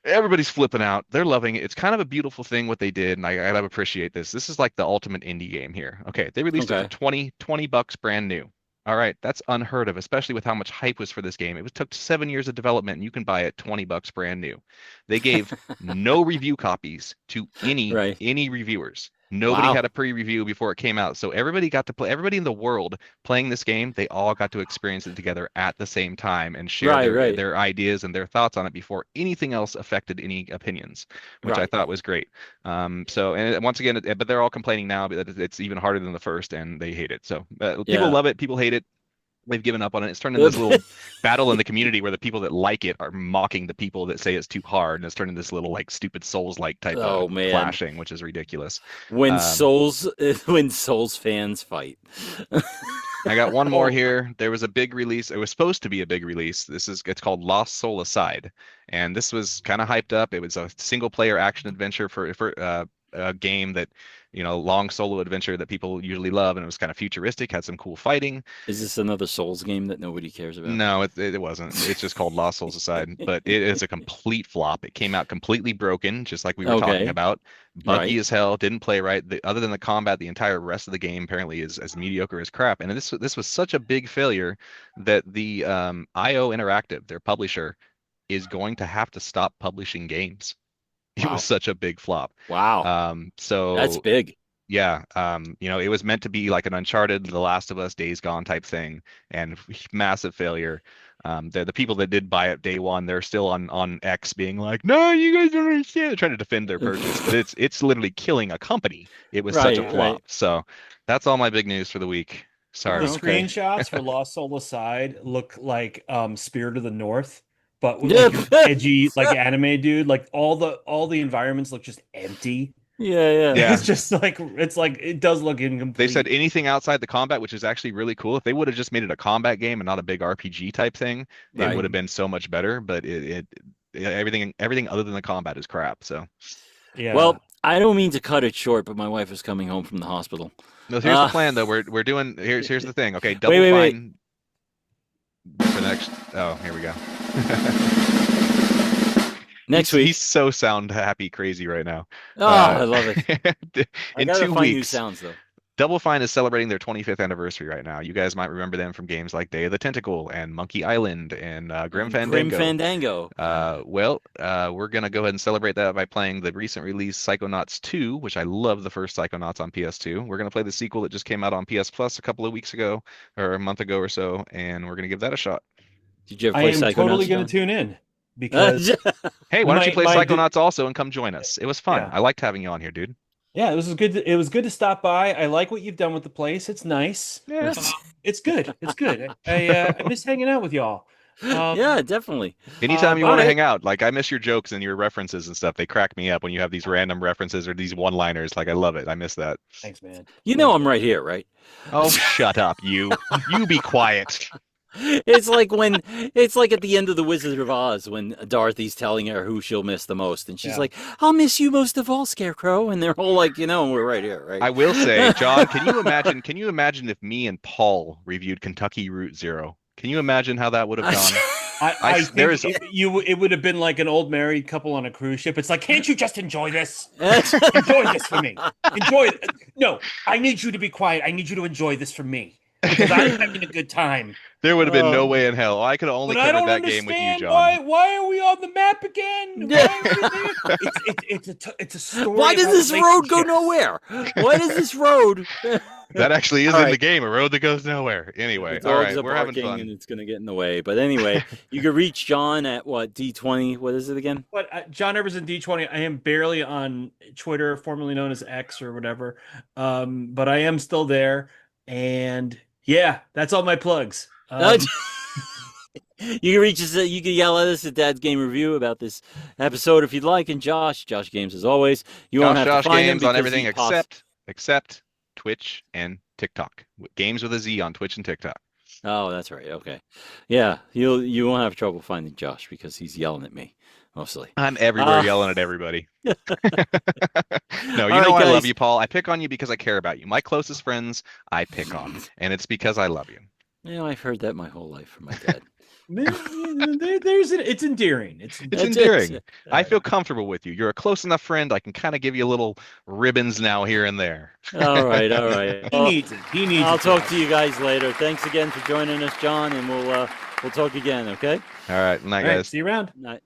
C: Everybody's flipping out. They're loving it. It's kind of a beautiful thing what they did, and I gotta appreciate this. This is like the ultimate indie game here. Okay, they released it for $20 brand new. All right, that's unheard of, especially with how much hype was for this game. It took 7 years of development, and you can buy it $20 brand new. They gave no review copies to any reviewers. Nobody had a pre-review before it came out, so everybody got to play. Everybody in the world playing this game, they all got to experience it together at the same time and share their ideas and their thoughts on it before anything else affected any opinions, which I thought was great. So, and once again, but they're all complaining now that it's even harder than the first, and they hate it. So people love it, people hate it. They've given up on it. It's turned into this little battle in the community where the people that like it are mocking the people that say it's too hard, and it's turned into this little like stupid Souls-like type of clashing, which is ridiculous.
B: When Souls fans fight.
C: I got one more here. There was a big release. It was supposed to be a big release. It's called Lost Soul Aside, and this was kind of hyped up. It was a single-player action adventure for a game that, you know, long solo adventure that people usually love, and it was kind of futuristic, had some cool fighting.
B: Is this another Souls game that nobody cares about?
C: No, it wasn't. It's just called Lost Souls Aside, but it is a complete flop. It came out completely broken, just like we were talking about. Buggy as hell, didn't play right. Other than the combat, the entire rest of the game apparently is as mediocre as crap. And this was such a big failure that the IO Interactive, their publisher, is going to have to stop publishing games. It was such a big flop.
B: Wow.
C: So
B: that's big.
C: Yeah. You know, it was meant to be like an Uncharted, The Last of Us, Days Gone type thing, and massive failure. The people that did buy it day one, they're still on X being like, no, you guys don't understand. They're trying to defend their purchase, but it's literally killing a company. It was such a flop. So that's all my big news for the week. Sorry.
D: The screenshots for Lost Soul Aside look like Spirit of the North, but with like edgy, like anime dude. Like all the environments look just empty.
B: Yeah.
D: It's just like it does look incomplete.
C: They said anything outside the combat, which is actually really cool. If they would have just made it a combat game and not a big RPG type thing, it would have been so much better. But everything other than the combat is crap. So
D: yeah.
B: Well, I don't mean to cut it short, but my wife is coming home from the hospital.
C: No, here's the plan though. We're doing here's the thing. Okay, double fine. For next. Oh, here we go.
B: Next week.
C: He's so sound happy crazy right now.
B: Oh, I love it.
C: In
B: I
C: 2
B: find
C: weeks.
B: new sounds though.
C: Double Fine is celebrating their 25th anniversary right now. You guys might remember them from games like Day of the Tentacle and Monkey Island and Grim Fandango. We're going to go ahead and celebrate that by playing the recent release Psychonauts 2, which I love the first Psychonauts on PS2. We're going to play the sequel that just came out on PS Plus a couple of weeks ago, or a month ago or so, and we're going to give that a shot.
B: Did you ever play Psychonauts? I am
D: totally going to tune in. Because
C: hey, why don't you play Psychonauts also and come join us? It was fun. Yeah. I liked having you on here, dude.
D: Yeah, it was good. It was good to stop by. I like what you've done with the place. It's nice.
C: Yeah.
D: It's good. It's good. I miss hanging out with y'all.
B: Yeah, definitely.
C: Anytime you want to hang out, like I miss your jokes and your references and stuff. They crack me up when you have these random references or these one-liners. Like I love it. I miss that.
D: Thanks, man.
B: You know I'm right here, right?
C: Oh, shut up, you. You be quiet.
B: It's like at the end of The Wizard of Oz when Dorothy's telling her who she'll miss the most, and she's like, "I'll miss you most of all, Scarecrow," and they're all like, we're right here, right?
C: I will say, John, can you imagine if me and Paul reviewed Kentucky Route Zero? Can you imagine how that would have gone?
D: I think it would have been like an old married couple on a cruise ship. It's like, can't you just enjoy this? Enjoy this for me. Enjoy it. No, I need you to be quiet. I need you to enjoy this for me. because I'm having a good time.
C: There would have been no way in hell. I could have only
D: But I
C: covered
D: don't
C: that game with you,
D: understand
C: John.
D: why are we on the map again? Why are we there? It's a story.
B: Why does
D: about
B: this road go
D: relationships.
B: nowhere? Why does this road?
C: That actually is
B: All
C: in
B: right.
C: the game, a road that goes nowhere. Anyway,
B: The
C: all
B: dogs
C: right,
B: are
C: we're having
B: barking
C: fun.
B: and it's going to get in the way. But anyway, you can reach John at what, D20? What is it again?
D: But John Everson D20. I am barely on Twitter, formerly known as X or whatever. But I am still there. And yeah, that's all my plugs.
B: You can reach us. You can yell at us at Dad's Game Review about this episode if you'd like. And Josh Games as always. You won't have
C: Josh
B: to find him
C: Games on
B: because
C: everything
B: he
C: except Twitch and TikTok. Games with a Z on Twitch and TikTok.
B: Oh, that's right. Okay, yeah, you won't have trouble finding Josh because he's yelling at me mostly.
C: I'm everywhere yelling at everybody. No, you
B: All
C: know
B: right,
C: I love
B: guys.
C: you, Paul. I pick on you because I care about you. My closest friends, I pick on, and it's because I love you.
B: Yeah, I've heard that my whole life from my dad.
D: It's endearing. It's
C: endearing. I feel comfortable with you. You're a close enough friend. I can kind of give you little ribbons now here and there.
B: All right, all right.
D: He needs it. He needs
B: I'll
D: it.
B: talk to you guys later. Thanks again for joining us, John, and we'll talk again. Okay.
C: All right, night,
D: All right,
C: guys.
D: see you around.
B: Night.